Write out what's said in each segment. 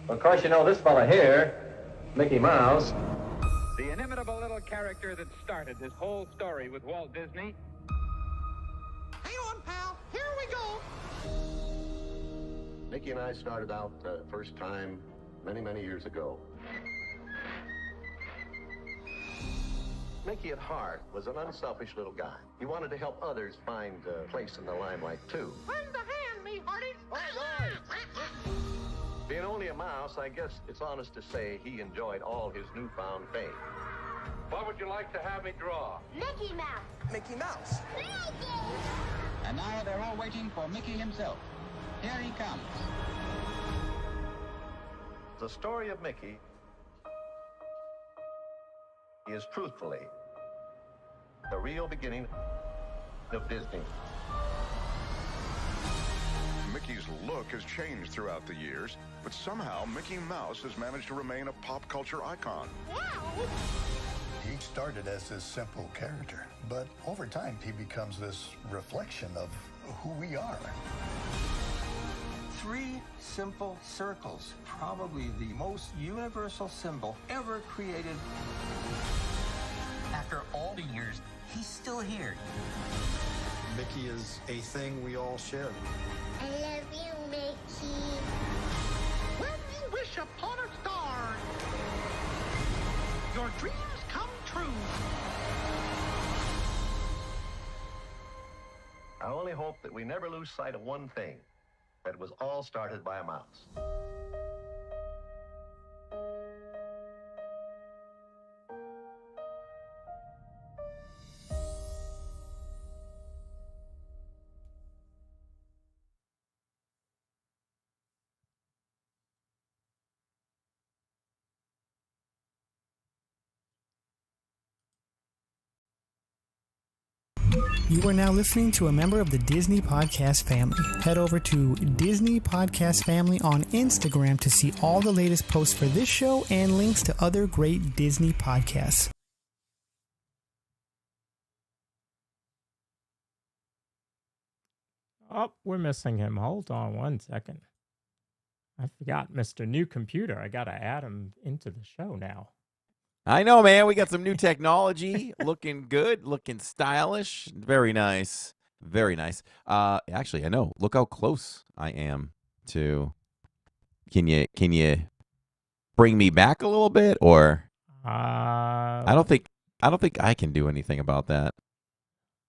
Of course, you know this fella here, Mickey Mouse. The inimitable little character that started this whole story with Walt Disney. Hang on, pal. Here we go. Mickey and I started out first time many years ago. Mickey at heart was an unselfish little guy. He wanted to help others find a place in the limelight, too. Lend a hand, me hearty. Being only a mouse, I guess it's honest to say he enjoyed all his newfound fame. What would you like to have me draw? Mickey Mouse. Mickey Mouse. And now they're all waiting for Mickey himself. Here he comes. The story of Mickey is truthfully the real beginning of Disney. Mickey's look has changed throughout the years, but somehow Mickey Mouse has managed to remain a pop culture icon. Wow. He started as this simple character, but over time he becomes this reflection of who we are. 3 simple circles, probably the most universal symbol ever created. After all the years, he's still here. Mickey is a thing we all share. I love you, Mickey. When you wish upon a star, your dreams come true. I only hope that we never lose sight of one thing, that it was all started by a mouse. You are now listening to a member of the Disney Podcast family. Head over to Disney Podcast Family on Instagram to see all the latest posts for this show and links to other great Disney podcasts. Oh, we're missing him. Hold on one second. I forgot Mr. New Computer. I got to add him into the show now. I know, man. We got some new technology. Looking good, looking stylish. Very nice. Very nice. Actually, I know. Look how close I am to. Can you bring me back a little bit, or I don't think I can do anything about that.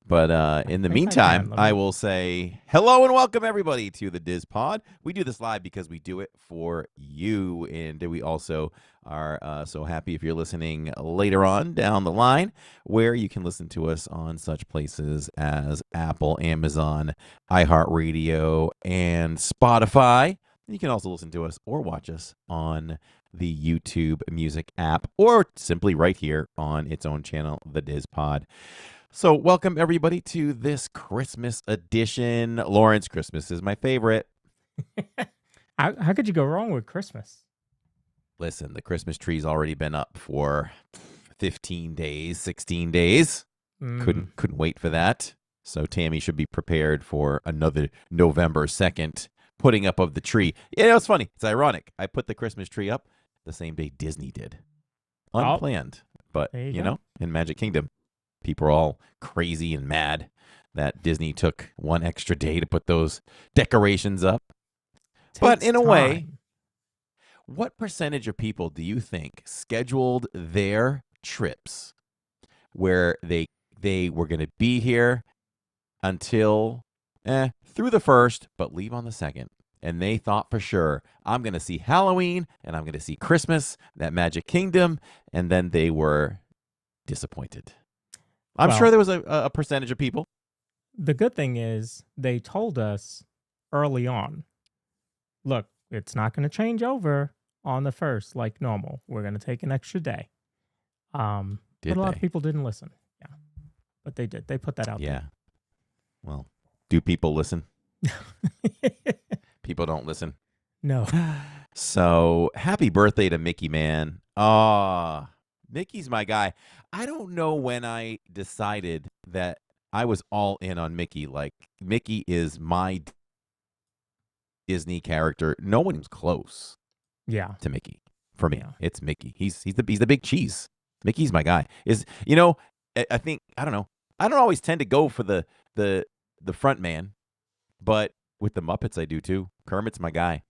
But in the meantime, I will say hello and welcome everybody to the DIZPod. We do this live because we do it for you, and we also are so happy if you're listening later on down the line, where you can listen to us on such places as Apple, Amazon, iHeartRadio, and Spotify. You can also listen to us or watch us on the YouTube Music app, or simply right here on its own channel, the DIZPod. So welcome, everybody, to this Christmas edition. Lawrence, Christmas is my favorite. How could you go wrong with Christmas? Listen, the Christmas tree's already been up for 15 days, 16 days. Couldn't wait for that. So Tammy should be prepared for another November 2nd putting up of the tree. You know, it's funny. It's ironic. I put the Christmas tree up the same day Disney did. Unplanned. But, you know, in Magic Kingdom, people are all crazy and mad that Disney took one extra day to put those decorations up. But in a way, what percentage of people do you think scheduled their trips where they were going to be here until through the 1st, but leave on the 2nd? And they thought for sure, I'm going to see Halloween and I'm going to see Christmas, that Magic Kingdom, and then they were disappointed. I'm sure there was a percentage of people. The good thing is they told us early on, look, it's not going to change over on the 1st like normal. We're going to take an extra day. But a lot of people didn't listen. Yeah, but they did. They put that out there. Yeah. Well, do people listen? People don't listen. No. So happy birthday to Mickey, man. Mickey's my guy. I don't know when I decided that I was all in on Mickey. Like, Mickey is my Disney character. No one was close. Yeah. to Mickey. For me, Yeah. it's Mickey. He's the big cheese. Mickey's my guy. I think I don't know. I don't always tend to go for the front man, but with the Muppets I do too. Kermit's my guy.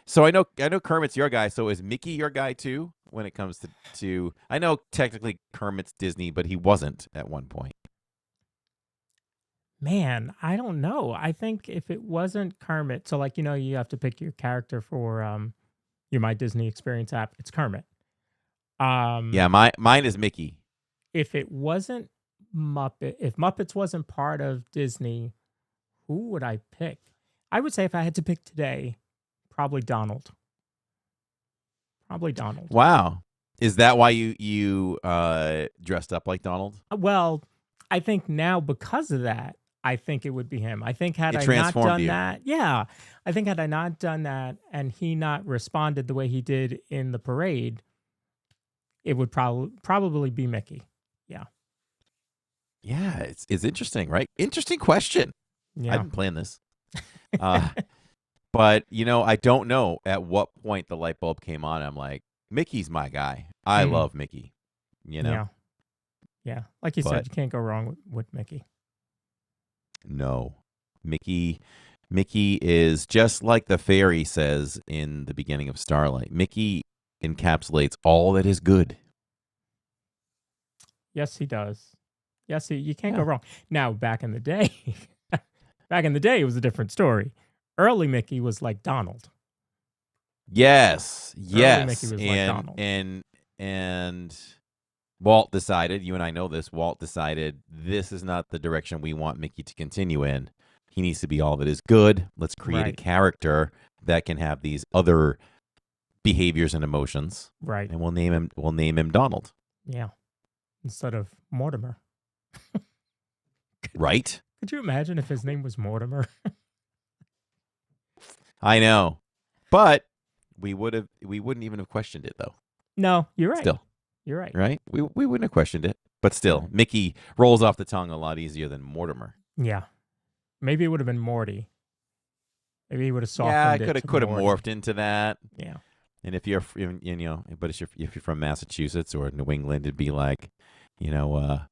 So I know Kermit's your guy. So is Mickey your guy too when it comes to I know technically Kermit's Disney, but he wasn't at one point. Man, I don't know. I think if it wasn't Kermit, so like you have to pick your character for your My Disney Experience app. It's Kermit. Yeah, mine is Mickey. If it wasn't if Muppets wasn't part of Disney, who would I pick? I would say if I had to pick today, probably Donald. Probably Donald. Wow. Is that why you dressed up like Donald? Well, I think now because of that, I think it would be him. I think had It I not transformed done you. that, I think had I not done that and he not responded the way he did in the parade, it would probably be Mickey. Yeah. Yeah, it's interesting, right? Interesting question. Yeah. I didn't plan this. But, I don't know at what point the light bulb came on. I'm like, Mickey's my guy. I love Mickey, Yeah. Yeah. Like you said, you can't go wrong with Mickey. No. Mickey is just like the fairy says in the beginning of Starlight. Mickey encapsulates all that is good. Yes, he does. Yes, you can't go wrong. Now, back in the day, it was a different story. Early Mickey was like Donald. Yes. Early Mickey was like Donald. And Walt decided, you and I know this, Walt decided this is not the direction we want Mickey to continue in. He needs to be all that is good. Let's create a character that can have these other behaviors and emotions. Right. And we'll name him Donald. Yeah. Instead of Mortimer. Right? Could you imagine if his name was Mortimer? I know. But we wouldn't even have questioned it though. No, you're right. Still. You're right. Right? We wouldn't have questioned it. But still, Mickey rolls off the tongue a lot easier than Mortimer. Yeah. Maybe it would have been Morty. Maybe he would have softened Yeah, it. could have morphed into that. Yeah. And if you're from Massachusetts or New England, it'd be like, what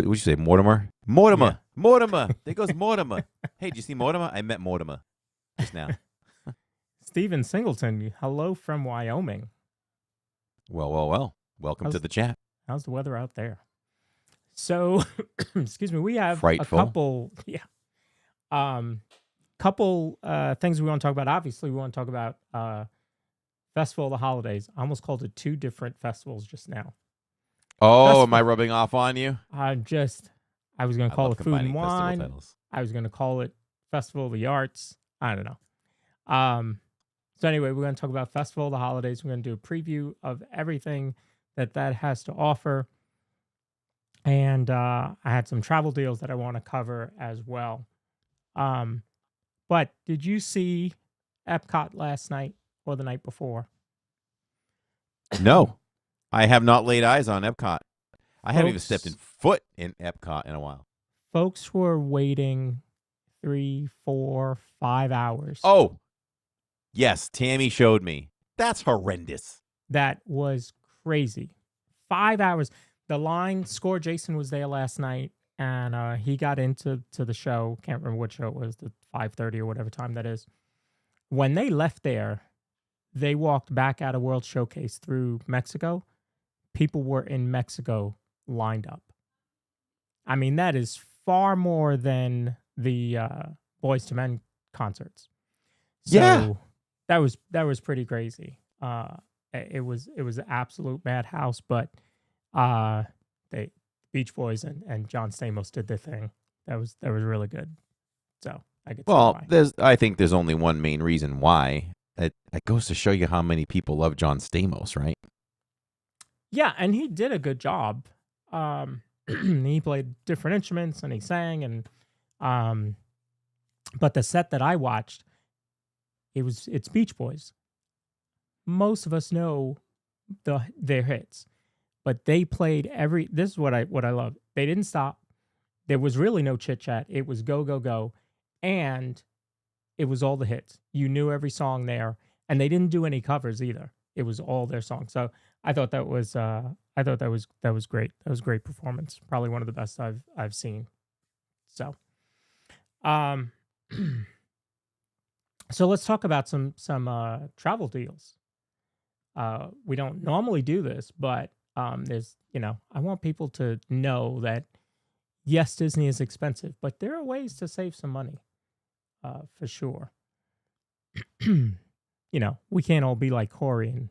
would you say, Mortimer? Mortimer. Yeah. Mortimer. There goes Mortimer. Hey, did you see Mortimer? I met Mortimer just now. Stephen Singleton, hello from Wyoming. Well. Welcome to the chat. How's the weather out there? So, excuse me, we have Frightful. a couple things we want to talk about. Obviously, we want to talk about Festival of the Holidays. I almost called it two different festivals just now. Oh, am I rubbing off on you? I was going to call it Food and Wine. I was going to call it Festival of the Arts. I don't know. So anyway, we're going to talk about Festival of the Holidays. We're going to do a preview of everything that has to offer. And I had some travel deals that I want to cover as well. But did you see EPCOT last night or the night before? No, I have not laid eyes on EPCOT. I haven't even stepped in foot in EPCOT in a while. Folks were waiting 3, 4, 5 hours. Oh, yes. Tammy showed me. That's horrendous. That was crazy. 5 hours. The line score, Jason was there last night, and he got into the show. Can't remember what show it was, the 5:30 or whatever time that is. When they left there, they walked back out of World Showcase through Mexico. People were in Mexico lined up. I mean, that is far more than the Boys to Men concerts. So Yeah. that was pretty crazy. It was an absolute madhouse, but they Beach Boys and John Stamos did their thing. That was really good. So I could see why. I think there's only one main reason why. It goes to show you how many people love John Stamos, right? Yeah, and he did a good job. He played different instruments and he sang, and but the set that I watched, it's Beach Boys. Most of us know their hits, but they played this is what I love. They didn't stop. There was really no chit chat. It was go, go, go. And it was all the hits. You knew every song there, and they didn't do any covers either. It was all their songs. So I thought that was great. That was a great performance. Probably one of the best I've seen. So, so let's talk about some travel deals. We don't normally do this, but there's, I want people to know that yes, Disney is expensive, but there are ways to save some money, for sure. We can't all be like Corey and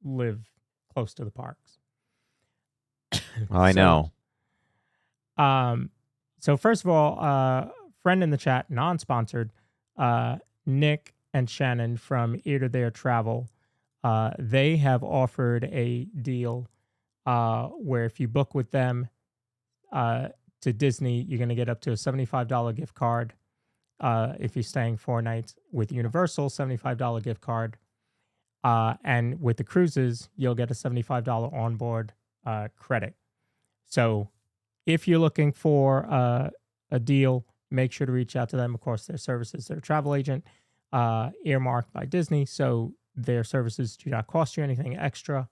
live close to the parks. I know. So first of all, friend in the chat, non-sponsored, Nick and Shannon from Ear to There Travel, they have offered a deal where if you book with them to Disney, you're going to get up to a $75 gift card. If you're staying 4 nights with Universal, $75 gift card. And with the cruises, you'll get a $75 onboard credit. So if you're looking for a deal, make sure to reach out to them. Of course, their services, they're a travel agent, earmarked by Disney, so their services do not cost you anything extra.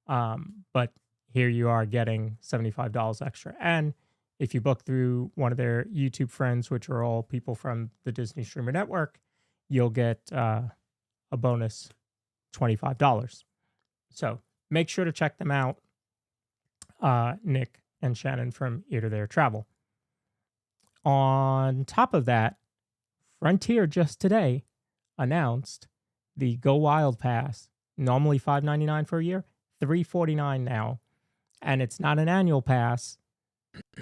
But here you are getting $75 extra. And if you book through one of their YouTube friends, which are all people from the Disney Streamer Network, you'll get a bonus $25. So make sure to check them out, Nick and Shannon from Ear to There Travel. On top of that, Frontier just today announced the Go Wild Pass, normally $5.99 for a year, $3.49 now. And it's not an annual pass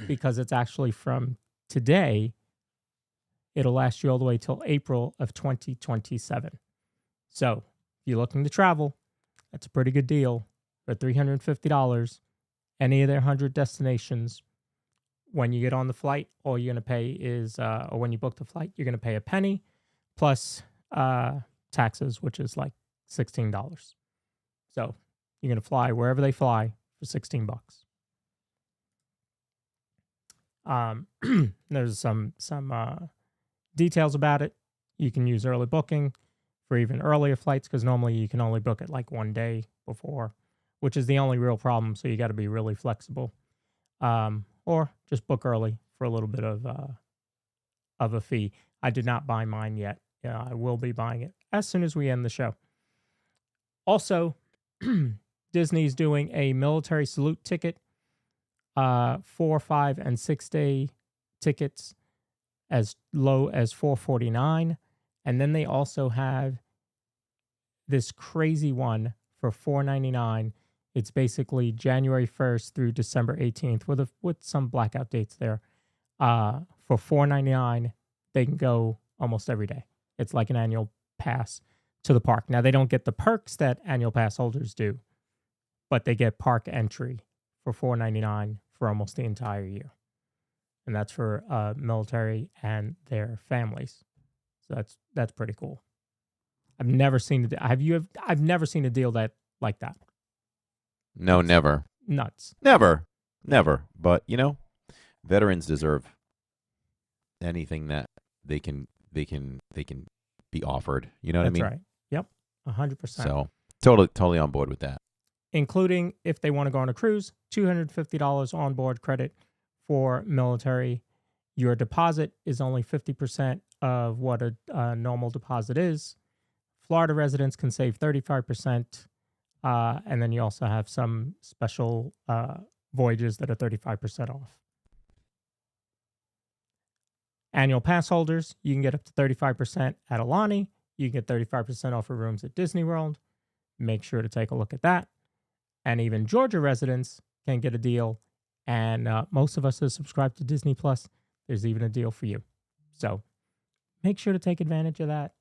because it's actually from today. It'll last you all the way till April of 2027. So if you're looking to travel, that's a pretty good deal for $350. Any of their 100 destinations. When you get on the flight, all you're going to pay is, or when you book the flight, you're going to pay a penny plus taxes, which is like $16. So you're going to fly wherever they fly for $16. There's some details about it. You can use early booking for even earlier flights because normally you can only book it like 1 day before, which is the only real problem. So you got to be really flexible, or just book early for a little bit of a fee. I did not buy mine yet. I will be buying it as soon as we end the show. Also, Disney's doing a military salute ticket, 4, 5, and 6 day tickets as low as $4.49. And then they also have this crazy one for $4.99. It's basically January 1st through December 18th with some blackout dates there. For $4.99, they can go almost every day. It's like an annual pass to the park. Now, they don't get the perks that annual pass holders do, but they get park entry for $4.99 for almost the entire year. And that's for military and their families. So that's pretty cool. I've never seen I've never seen a deal like that. No, never. Nuts. Never. But veterans deserve anything that they can be offered. You know what I mean? That's right. Yep. 100%. So totally on board with that. Including if they want to go on a cruise, $250 onboard credit for military. Your deposit is only 50% of what a normal deposit is. Florida residents can save 35%. And then you also have some special voyages that are 35% off. Annual pass holders, you can get up to 35% at Alani. You can get 35% off of rooms at Disney World. Make sure to take a look at that. And even Georgia residents can get a deal. And most of us are subscribed to Disney Plus. There's even a deal for you. So make sure to take advantage of that.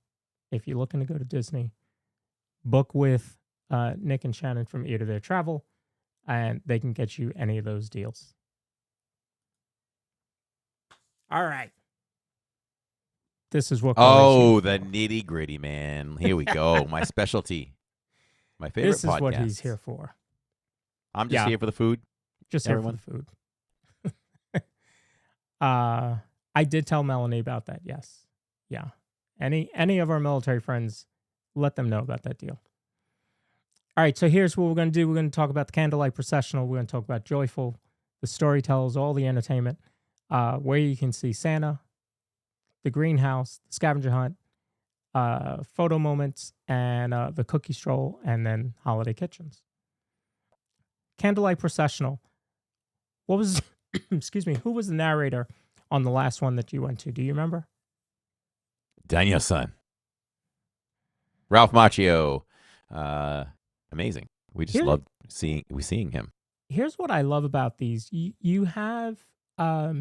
If you're looking to go to Disney, book with Nick and Shannon from Ear to There Travel, and they can get you any of those deals. All right. This is what. The nitty gritty, man. Here we go. My specialty. My favorite podcast. This is what he's here for. I'm just here for the food. Just here for the food. I did tell Melanie about that. Yes. Yeah. any of our military friends, let them know about that deal. All right, so here's what we're going to do. We're going to talk about the Candlelight Processional. We're going to talk about Joyful, the Storytellers, all the entertainment, where you can see Santa, the greenhouse, the scavenger hunt, photo moments, and the cookie stroll, and then holiday kitchens. Candlelight Processional. What was, excuse me, who was the narrator on the last one that you went to? Do you remember? Daniel-san. Ralph Macchio. Amazing. We just loved seeing him. Here's what I love about these. You have a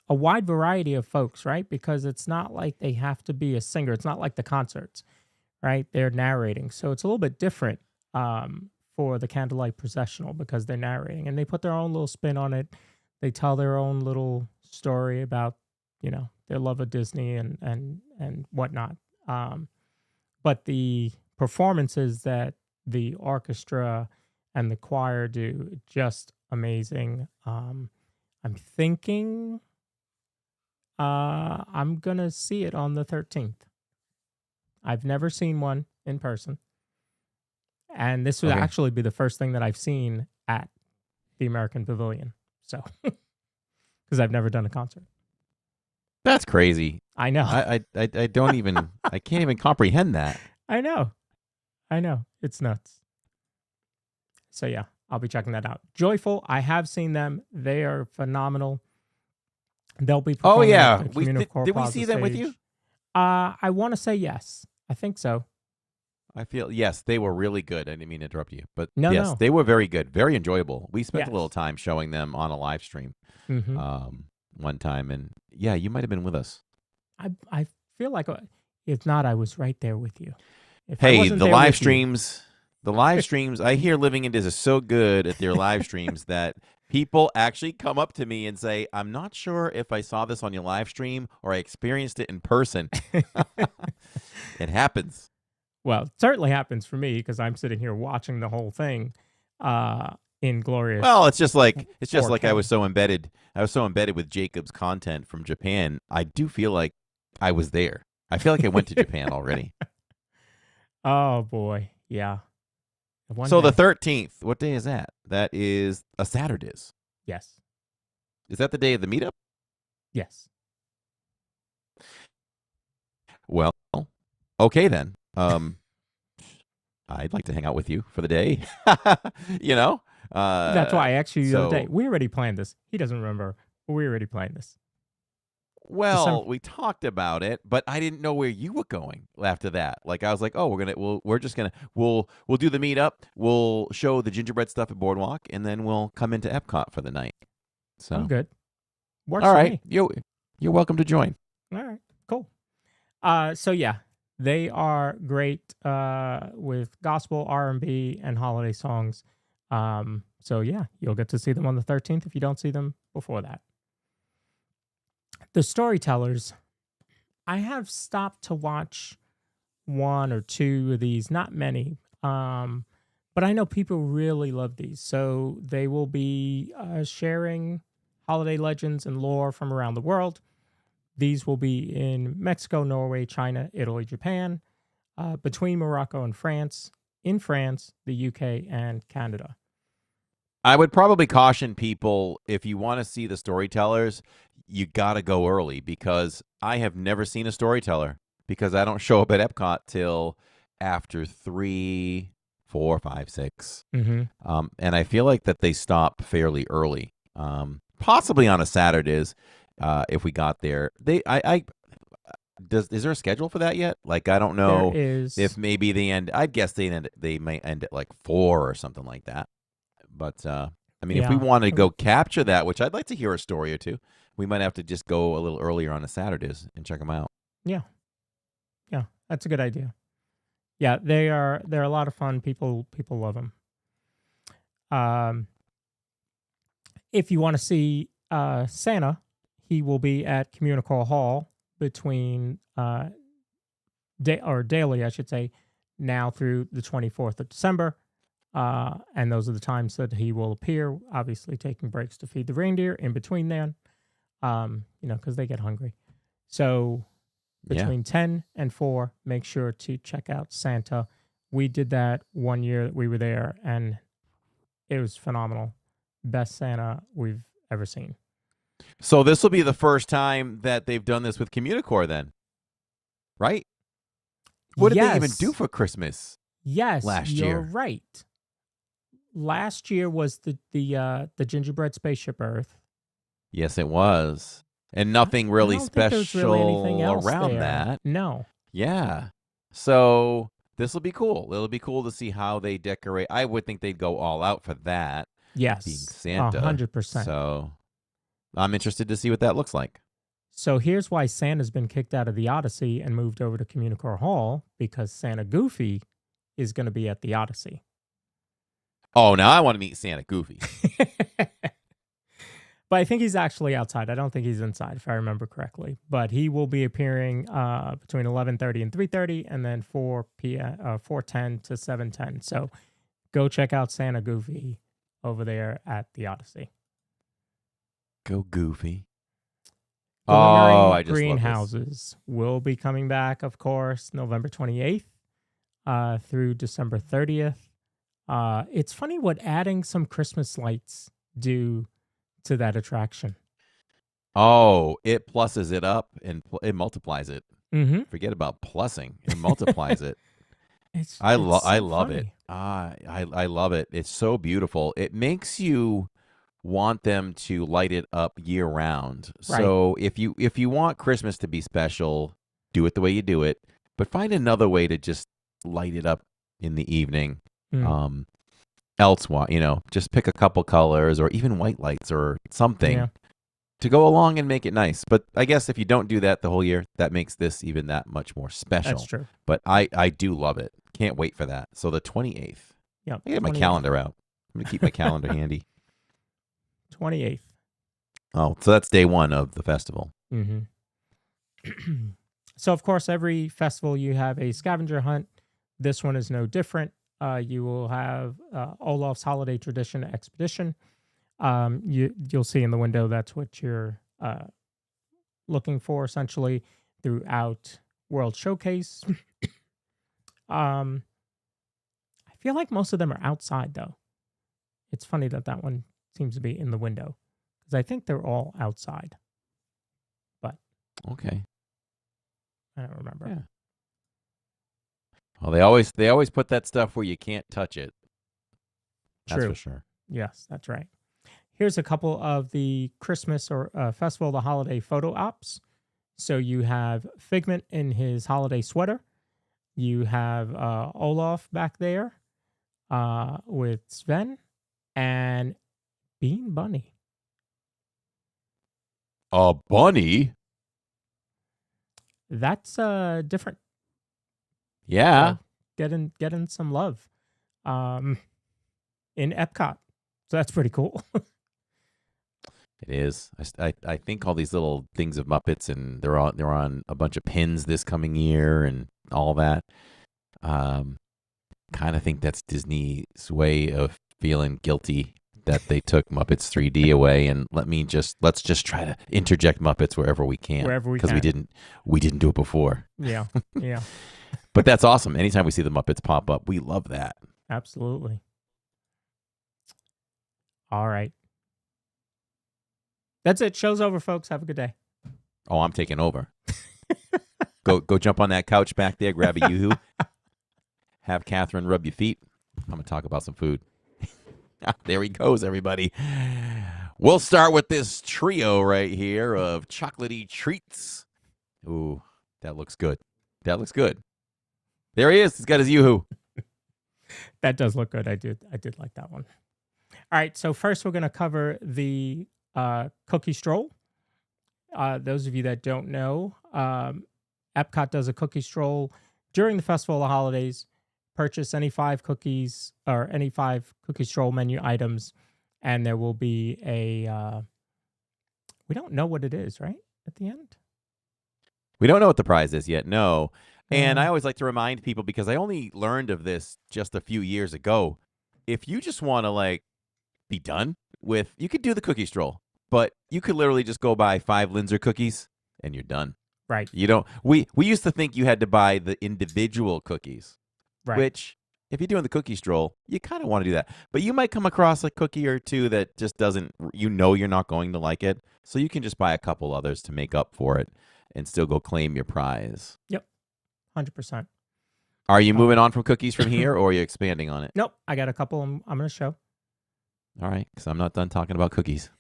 wide variety of folks, right? Because it's not like they have to be a singer. It's not like the concerts, right? They're narrating. So it's a little bit different for the Candlelight Processional because they're narrating. And they put their own little spin on it. They tell their own little story about, their love of Disney and whatnot. But the performances that the orchestra and the choir do, just amazing. I'm thinking I'm going to see it on the 13th. I've never seen one in person. And this would actually be the first thing that I've seen at the American Pavilion. So, because I've never done a concert. That's crazy. I know. I don't even, I can't even comprehend that. I know. It's nuts. So yeah, I'll be checking that out. Joyful, I have seen them. They are phenomenal. They'll be performing at the did we see them with you? I want to say yes. I think so. I feel, yes, they were really good. I didn't mean to interrupt you. But No. They were very good. Very enjoyable. We spent a little time showing them on a live stream one time. And yeah, you might have been with us. I feel like if not, I was right there with you. Hey, the live streams, I hear Living in Diz is so good at their live streams that people actually come up to me and say, I'm not sure if I saw this on your live stream or I experienced it in person. It happens. Well, it certainly happens for me because I'm sitting here watching the whole thing in glorious. Well, it's just like I was so embedded with Jacob's content from Japan. I do feel like I was there. I feel like I went to Japan already. Oh boy, yeah. So the 13th, what day is that? That is a Saturday. Yes. Is that the day of the meetup? Yes. Well, okay then. I'd like to hang out with you for the day. That's why I asked you the other day. We already planned this. He doesn't remember, but we already planned this. Well, we talked about it, but I didn't know where you were going after that. Like I was like, oh, we'll do the meetup. We'll show the gingerbread stuff at Boardwalk, and then we'll come into EPCOT for the night. So I'm good. Works all for right, me. you're welcome to join. All right, cool. So yeah, they are great with gospel, R&B, and holiday songs. So yeah, you'll get to see them on the 13th if you don't see them before that. The Storytellers, I have stopped to watch one or two of these, not many, but I know people really love these. So they will be sharing holiday legends and lore from around the world. These will be in Mexico, Norway, China, Italy, Japan, between Morocco and France, in France, the UK, and Canada. I would probably caution people, if you want to see the Storytellers, you got to go early, because I have never seen a storyteller because I don't show up at EPCOT till after 3, 4, 5, 6. Mm-hmm. And I feel like that they stop fairly early, possibly on a Saturdays. If we got there, is there a schedule for that yet? Like, I don't know if maybe they end. I'd guess they may end at like 4 or something like that. But I mean, if we want to go capture that, which I'd like to hear a story or two, we might have to just go a little earlier on a Saturdays and check them out. Yeah, that's a good idea. Yeah, they're a lot of fun. People love them. If you want to see Santa, he will be at Communicore Hall between daily, I should say, now through the 24th of December. And those are the times that he will appear, obviously taking breaks to feed the reindeer in between then, because they get hungry. So between 10 and 4, make sure to check out Santa. We did that one year that we were there, and it was phenomenal. Best Santa we've ever seen. So this will be the first time that they've done this with Communicore then, right? What did they even do for Christmas? Yes, last you're year? right. Last year was the gingerbread spaceship Earth. Yes, it was. And nothing really I don't think there's special really anything else around there. that. No. Yeah. So this will be cool. It'll be cool to see how they decorate. I would think they'd go all out for that. Yes. Being Santa. 100%. So I'm interested to see what that looks like. So here's why Santa's been kicked out of the Odyssey and moved over to Communicore Hall, because Santa Goofy is going to be at the Odyssey. Oh, now I want to meet Santa Goofy. But I think he's actually outside. I don't think he's inside, if I remember correctly. But he will be appearing between 11:30 and 3:30, and then 4:10 to 7:10. So go check out Santa Goofy over there at the Odyssey. Go Goofy. Glimmering I just love Greenhouses will be coming back, of course, November 28th through December 30th. It's funny what adding some Christmas lights do to that attraction. Oh, it pluses it up and it multiplies it. Mm-hmm. Forget about plussing. It multiplies it. I I love it. I love it. It's so beautiful. It makes you want them to light it up year round. Right. So if you want Christmas to be special, do it the way you do it, but find another way to just light it up in the evening. Just pick a couple colors or even white lights or something to go along and make it nice. But I guess if you don't do that the whole year, that makes this even that much more special. That's true. But I do love it. Can't wait for that. So the 28th. Yep. I get my 28th. calendar out. I'm going to keep my calendar handy. 28th. Oh, so that's day one of the festival. Mm-hmm. So, of course, every festival you have a scavenger hunt. This one is no different. You will have Olaf's Holiday Tradition Expedition. You'll see in the window that's what you're looking for, essentially, throughout World Showcase. I feel like most of them are outside, though. It's funny that one seems to be in the window, because I think they're all outside. But okay, I don't remember. Yeah. Well, they always put that stuff where you can't touch it. That's True. for sure. Yes, that's right. Here's a couple of the Christmas or festival, the holiday photo ops. So you have Figment in his holiday sweater. You have Olaf back there with Sven and Bean Bunny. A bunny? That's different. Yeah. Getting some love in EPCOT. So that's pretty cool. It is. I think all these little things of Muppets, and they're on a bunch of pins this coming year and all that. Kind of think that's Disney's way of feeling guilty that they took Muppets 3D away, and let's just try to interject Muppets wherever we can. Because we didn't do it before. Yeah. Yeah. But that's awesome. Anytime we see the Muppets pop up, we love that. Absolutely. All right. That's it. Show's over, folks. Have a good day. Oh, I'm taking over. Go jump on that couch back there, grab a yoo-hoo. Have Catherine rub your feet. I'm going to talk about some food. There he goes, everybody. We'll start with this trio right here of chocolatey treats. Ooh, that looks good. That looks good. There he is. He's got his yoo-hoo. That does look good. I did like that one. All right. So first we're going to cover the cookie stroll. Those of you that don't know, EPCOT does a cookie stroll during the Festival of the Holidays. Purchase any 5 cookies or any 5 cookie stroll menu items, and there will be a we don't know what it is, right? At the end? We don't know what the prize is yet, no. And I always like to remind people, because I only learned of this just a few years ago. If you just want to be done with, you could do the cookie stroll, but you could literally just go buy 5 Linzer cookies and you're done. Right. You don't. We used to think you had to buy the individual cookies, Right. which if you're doing the cookie stroll, you kind of want to do that. But you might come across a cookie or two that just doesn't. You're not going to like it, so you can just buy a couple others to make up for it, and still go claim your prize. Yep. 100%. Are you moving on from cookies from here, or are you expanding on it? Nope. I got a couple I'm going to show. All right, because I'm not done talking about cookies.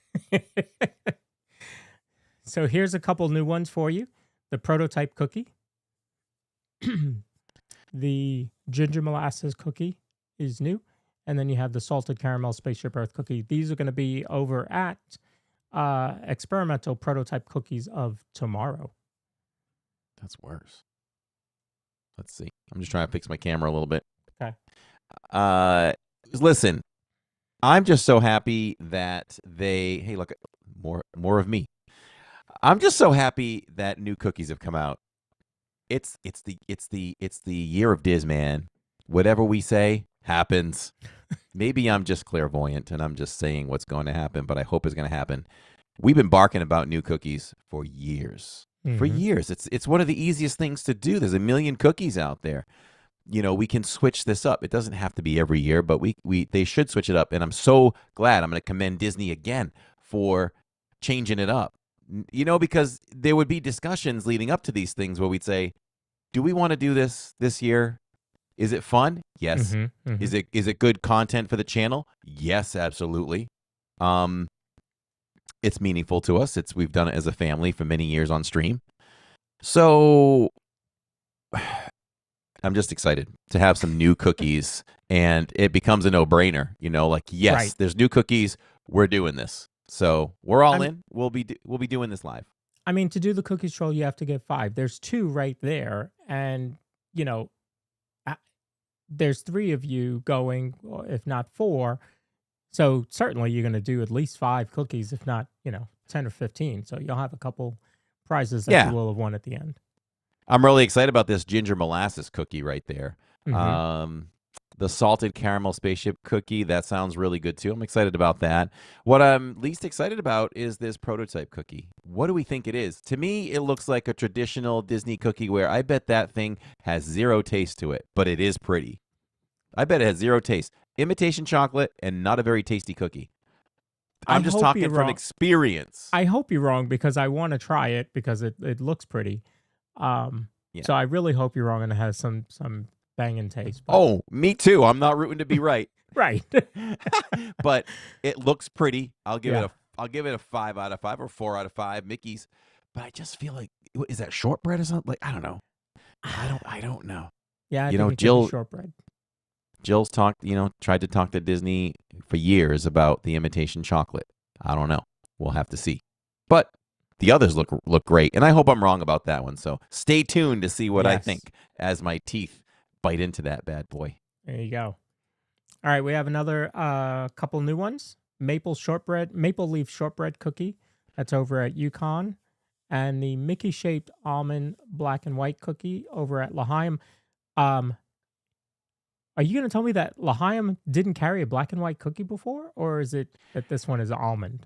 So here's a couple new ones for you. The prototype cookie. The ginger molasses cookie is new. And then you have the salted caramel spaceship earth cookie. These are going to be over at experimental prototype cookies of tomorrow. That's worse. Let's see. I'm just trying to fix my camera a little bit. Okay. Listen, I'm just so happy that hey, look, more of me. I'm just so happy that new cookies have come out. It's the year of Diz, man. Whatever we say happens. Maybe I'm just clairvoyant and I'm just saying what's going to happen, but I hope it's going to happen. We've been barking about new cookies for years. Mm-hmm. For years. It's one of the easiest things to do. There's a million cookies out there. We can switch this up. It doesn't have to be every year, but they should switch it up. And I'm so glad. I'm going to commend Disney again for changing it up. Because there would be discussions leading up to these things where we'd say, do we want to do this year? Is it fun? Yes. Mm-hmm, mm-hmm. Is it good content for the channel? Yes, absolutely. It's meaningful to us. We've done it as a family for many years on stream. So I'm just excited to have some new cookies, and it becomes a no-brainer. Yes, Right. There's new cookies. We're doing this. So we're all in. We'll be doing this live. I mean, to do the cookie stroll, you have to get 5. There's 2 right there. And, there's 3 of you going, if not 4. So certainly you're going to do at least 5 cookies, if not, 10 or 15. So you'll have a couple prizes that you will have won at the end. I'm really excited about this ginger molasses cookie right there. Mm-hmm. The salted caramel spaceship cookie, that sounds really good too. I'm excited about that. What I'm least excited about is this prototype cookie. What do we think it is? To me, it looks like a traditional Disney cookie where I bet that thing has 0 taste to it, but it is pretty. I bet it has 0 taste. Imitation chocolate and not a very tasty cookie. I'm just talking from experience. I hope you're wrong because I want to try it because it looks pretty. So I really hope you're wrong and it has some banging taste. But... Oh, me too. I'm not rooting to be right. Right. But it looks pretty. I'll give it a 5 out of 5 or 4 out of 5 Mickeys. But I just feel like, is that shortbread or something? Like, I don't know. I don't know. Yeah, I think it could be shortbread. Jill's tried to talk to Disney for years about the imitation chocolate. I don't know. We'll have to see. But the others look great, and I hope I'm wrong about that one. So stay tuned to see what I think as my teeth bite into that bad boy. There you go. All right, we have another couple new ones. Maple leaf shortbread cookie. That's over at Yukon. And the Mickey-shaped almond black and white cookie over at L'Chaim. Are you going to tell me that L'Chaim didn't carry a black and white cookie before? Or is it that this one is almond?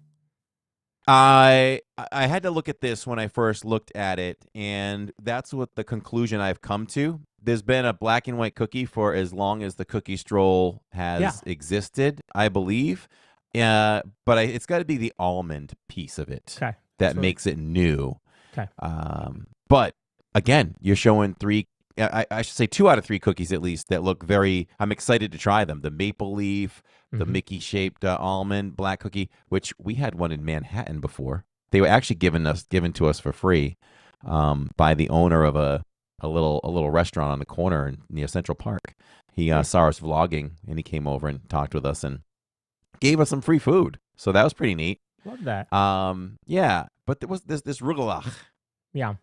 I had to look at this when I first looked at it, and that's what the conclusion I've come to. There's been a black and white cookie for as long as the cookie stroll has existed, I believe. But it's got to be the almond piece of it that makes it new. Okay. But again, you're showing 3. I should say 2 out of 3 cookies at least that look I'm excited to try them. The maple leaf, the Mickey-shaped almond black cookie, which we had one in Manhattan before. They were actually given to us for free by the owner of a little restaurant on the corner near Central Park. He saw us vlogging, and he came over and talked with us and gave us some free food. So that was pretty neat. Love that. Yeah, but there was this rugelach. Yeah.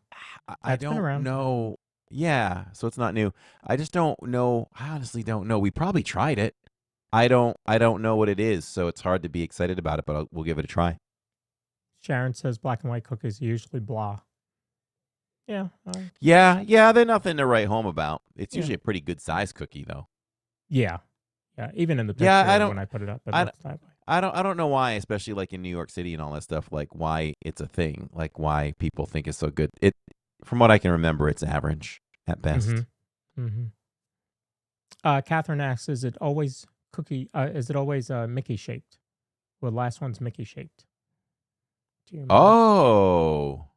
I don't know. Yeah, so it's not new. I just don't know. I honestly don't know. We probably tried it. I don't know what it is, so it's hard to be excited about it, but we'll give it a try. Sharon says black and white cookies are usually blah. Yeah. Yeah, they're nothing to write home about. It's usually a pretty good size cookie, though. Yeah. Even in the picture when I put it up, it looks that way. I don't know why, especially like in New York City and all that stuff, like why it's a thing, like why people think it's so good. from what I can remember, it's average at best. Catherine asks, is it always Mickey shaped? Well, the last one's Mickey shaped. Do you remember? Oh,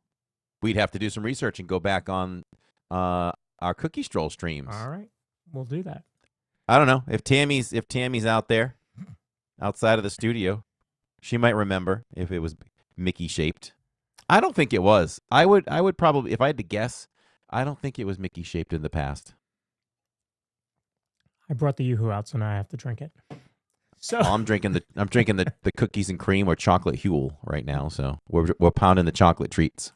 we'd have to do some research and go back on our cookie stroll streams. All right, we'll do that. I don't know if Tammy's out there outside of the studio, she might remember if it was Mickey shaped. I don't think it was. I would probably, if I had to guess, I don't think it was Mickey shaped in the past. I brought the Yoo-hoo out, so now I have to drink it. So I'm drinking the cookies and cream or chocolate Huel right now. So we're pounding the chocolate treats.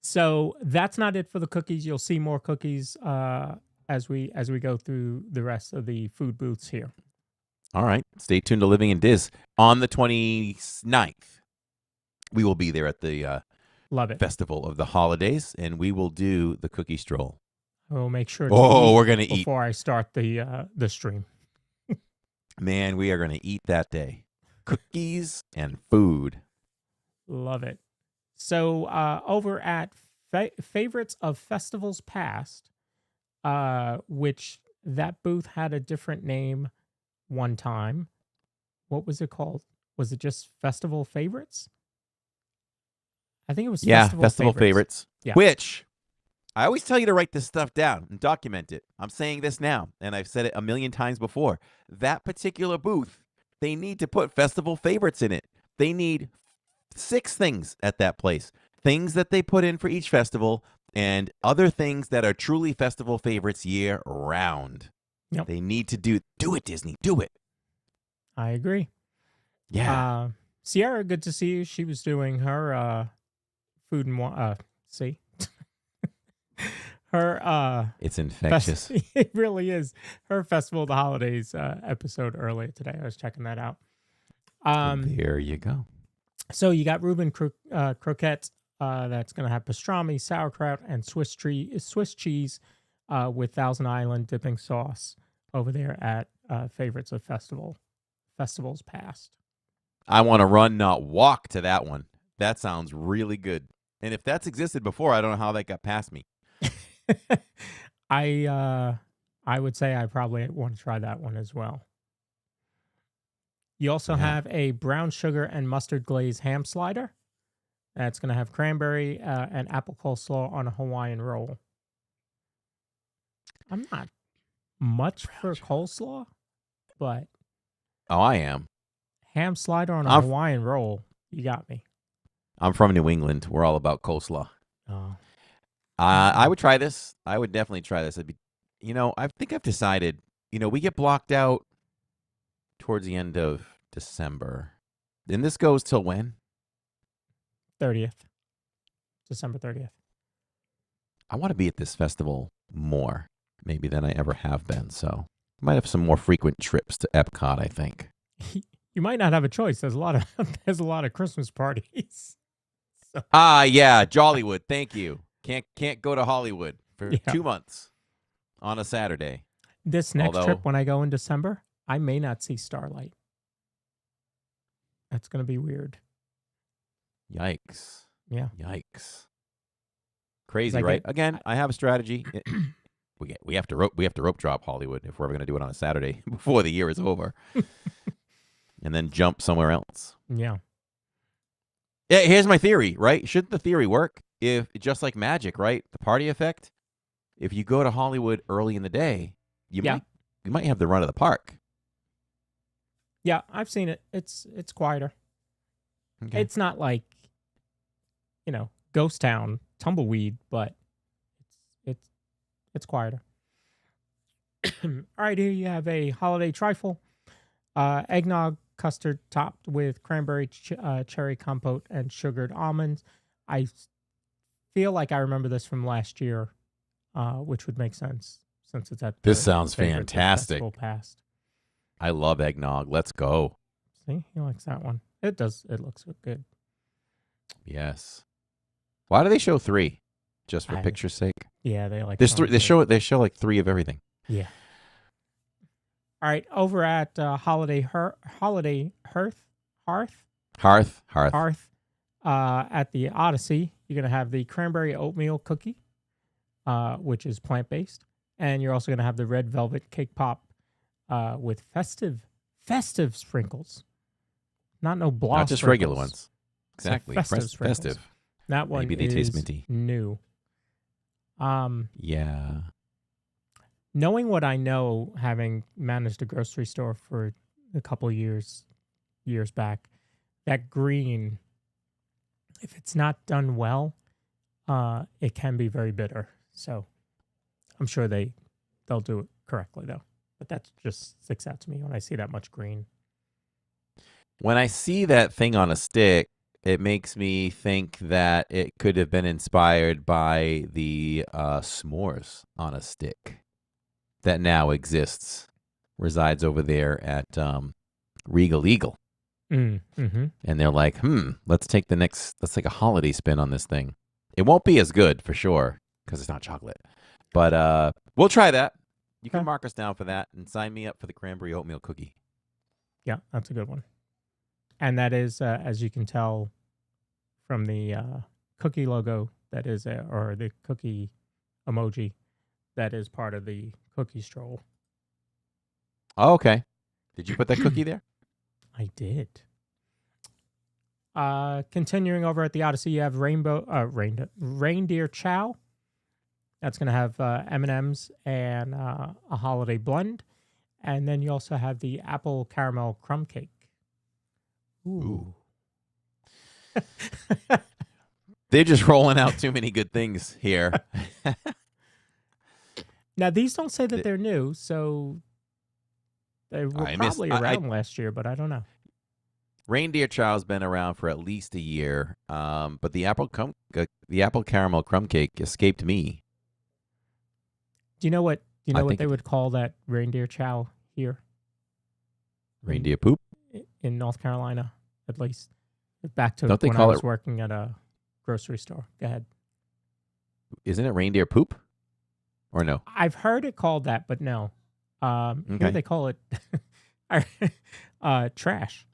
So that's not it for the cookies. You'll see more cookies as we go through the rest of the food booths here. All right. Stay tuned to Living in Diz. On the 29th, we will be there at the Love it. Festival of the Holidays, and we will do the cookie stroll. We'll make sure to we're going to eat before I start the stream. Man, we are going to eat that day. Cookies and food. Love it. So over at Favorites of Festivals Past, which that booth had a different name one time. What was it called? Was it just Festival Favorites? I think it was Festival Favorites. Yeah. Which I always tell you to write this stuff down and document it. I'm saying this now, and I've said it a million times before. That particular booth, they need to put Festival Favorites in it. They need 6 things at that place. Things that they put in for each festival and other things that are truly festival favorites year round. Yep. They need to do it, Disney. Do it. I agree. Yeah. Sierra, good to see you. She was doing her food and see. Her it's infectious. It really is. Her Festival of the Holidays episode earlier today. I was checking that out. There you go. So you got Reuben croquettes. That's going to have pastrami, sauerkraut, and Swiss cheese with Thousand Island dipping sauce over there at Favorites of Festivals Past. I want to run, not walk to that one. That sounds really good. And if that's existed before, I don't know how that got past me. I would say I probably want to try that one as well. You also have a brown sugar and mustard glazed ham slider. That's going to have cranberry and apple coleslaw on a Hawaiian roll. I'm not much for coleslaw, but I am. Ham slider on a Hawaiian roll, you got me. I'm from New England. We're all about coleslaw. Oh. I would try this. I would definitely try this. I think I've decided, we get blocked out towards the end of December. And this goes till when? 30th. December 30th. I want to be at this festival more, maybe, than I ever have been. So I might have some more frequent trips to EPCOT, I think. You might not have a choice. There's a lot of Christmas parties. So. Yeah, Jollywood. Thank you. Can't go to Hollywood for 2 months on a Saturday. This next trip, when I go in December, I may not see Starlight. That's going to be weird. Yikes. Yeah. Yikes. Crazy, right? Again, I have a strategy. We have to rope drop Hollywood if we're ever going to do it on a Saturday before the year is over. And then jump somewhere else. Yeah. Yeah, here's my theory, right? Shouldn't the theory work if, just like magic, right? The party effect, if you go to Hollywood early in the day, you might have the run of the park. Yeah, I've seen it. It's quieter. Okay. It's not like, Ghost Town, Tumbleweed, but it's quieter. All right, here you have a holiday trifle. Eggnog custard topped with cranberry cherry compote and sugared almonds. I feel like I remember this from last year, which would make sense since it's at this sounds fantastic. Past. I love eggnog. Let's go. See, he likes that one. It does. It looks good. Yes. Why do they show 3? Just for picture's sake? Yeah, they like. There's 3. They show like 3 of everything. Yeah. All right, over at Holiday Hearth at the Odyssey, you're going to have the cranberry oatmeal cookie, which is plant-based. And you're also going to have the red velvet cake pop with festive sprinkles. Not no blah Not just sprinkles. regular ones. Exactly. Festive. That one Maybe they taste minty. New. Yeah. Knowing what I know, having managed a grocery store for a couple of years back, that green, if it's not done well, it can be very bitter. So I'm sure they'll do it correctly though. But that just sticks out to me when I see that much green. When I see that thing on a stick, it makes me think that it could have been inspired by the s'mores on a stick that now resides over there at Regal Eagle. Mm-hmm. And they're like, let's take a holiday spin on this thing. It won't be as good for sure because it's not chocolate. But we'll try that. You can mark us down for that and sign me up for the cranberry oatmeal cookie. Yeah, that's a good one. And that is, as you can tell from the cookie logo, that is, or the cookie emoji, that is part of the cookie stroll. Oh, okay. Did you put that cookie there? I did. Continuing over at the Odyssey, you have reindeer chow. That's going to have M&Ms and a holiday blend. And then you also have the apple caramel crumb cake. Ooh. They're just rolling out too many good things here. Now, these don't say that they're new, so they were probably around last year, but I don't know. Reindeer chow's been around for at least a year, but the apple caramel crumb cake escaped me. Do you know what they would call that reindeer chow here? Reindeer poop? In North Carolina, at least. Back to when I was working at a grocery store. Go ahead. Isn't it reindeer poop? Or no? I've heard it called that, but no. Here they call it trash.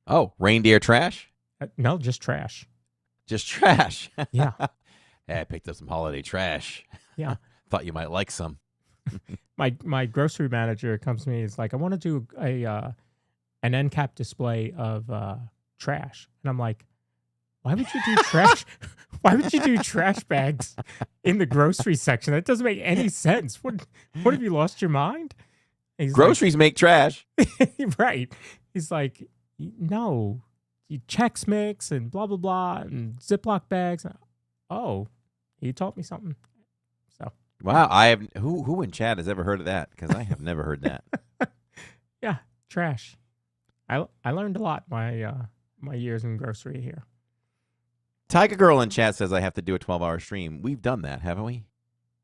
Oh, reindeer trash? No, just trash. Just trash? Yeah. Hey, I picked up some holiday trash. Yeah. Thought you might like some. My grocery manager comes to me. He's like, I want to do an end cap display of trash. And I'm like, why would you do trash? Why would you do trash bags in the grocery section? That doesn't make any sense. What have you lost your mind? Groceries make trash. Right. He's like, no, Chex Mix and blah, blah, blah, and Ziploc bags. Oh, he taught me something. So wow, I have who in chat has ever heard of that? Because I have never heard that. Yeah, trash. I learned a lot my years in grocery here. Tiger Girl in chat says I have to do a 12-hour stream. We've done that, haven't we?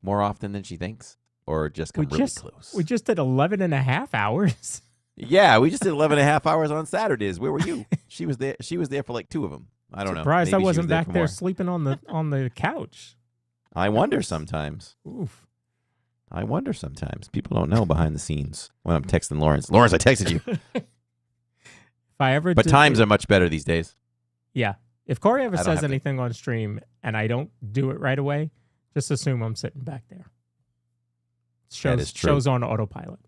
More often than she thinks? Or just come really close? We just did 11 and a half hours. Yeah, we just did 11 and a half hours on Saturdays. Where were you? She was there for like 2 of them. I don't know. Surprised I wasn't back there sleeping on the couch. I wonder sometimes. Oof. I wonder sometimes. People don't know behind the scenes when I'm texting Lawrence. Lawrence, I texted you. But times are much better these days. Yeah. If Corey ever says anything on stream and I don't do it right away, just assume I'm sitting back there. Shows on autopilot.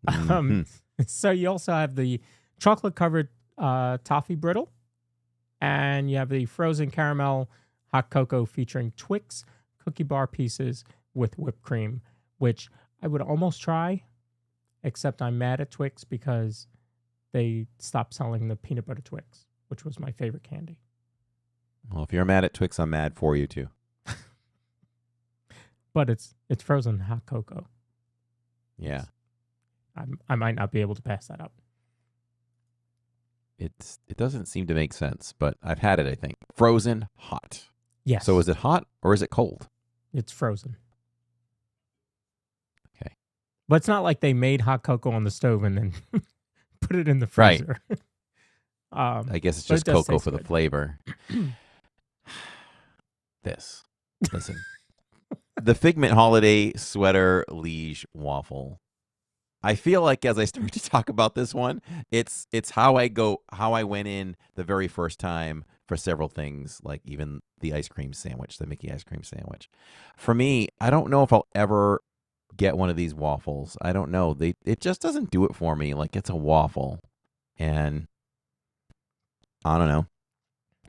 Mm-hmm. So you also have the chocolate-covered toffee brittle, and you have the frozen caramel hot cocoa featuring Twix cookie bar pieces with whipped cream, which I would almost try, except I'm mad at Twix because they stopped selling the peanut butter Twix, which was my favorite candy. Well, if you're mad at Twix, I'm mad for you too. But it's frozen hot cocoa. Yeah. I might not be able to pass that up. It doesn't seem to make sense, but I've had it, I think. Frozen hot. Yes. So is it hot or is it cold? It's frozen. Okay. But it's not like they made hot cocoa on the stove and then put it in the freezer. Right. I guess it's just cocoa for the flavor. Listen. The Figment Holiday Sweater Liege Waffle. I feel like as I start to talk about this one, it's how I went in the very first time for several things, like even the ice cream sandwich, the Mickey ice cream sandwich. For me, I don't know if I'll ever get one of these waffles. I don't know. It just doesn't do it for me. Like, it's a waffle. And I don't know.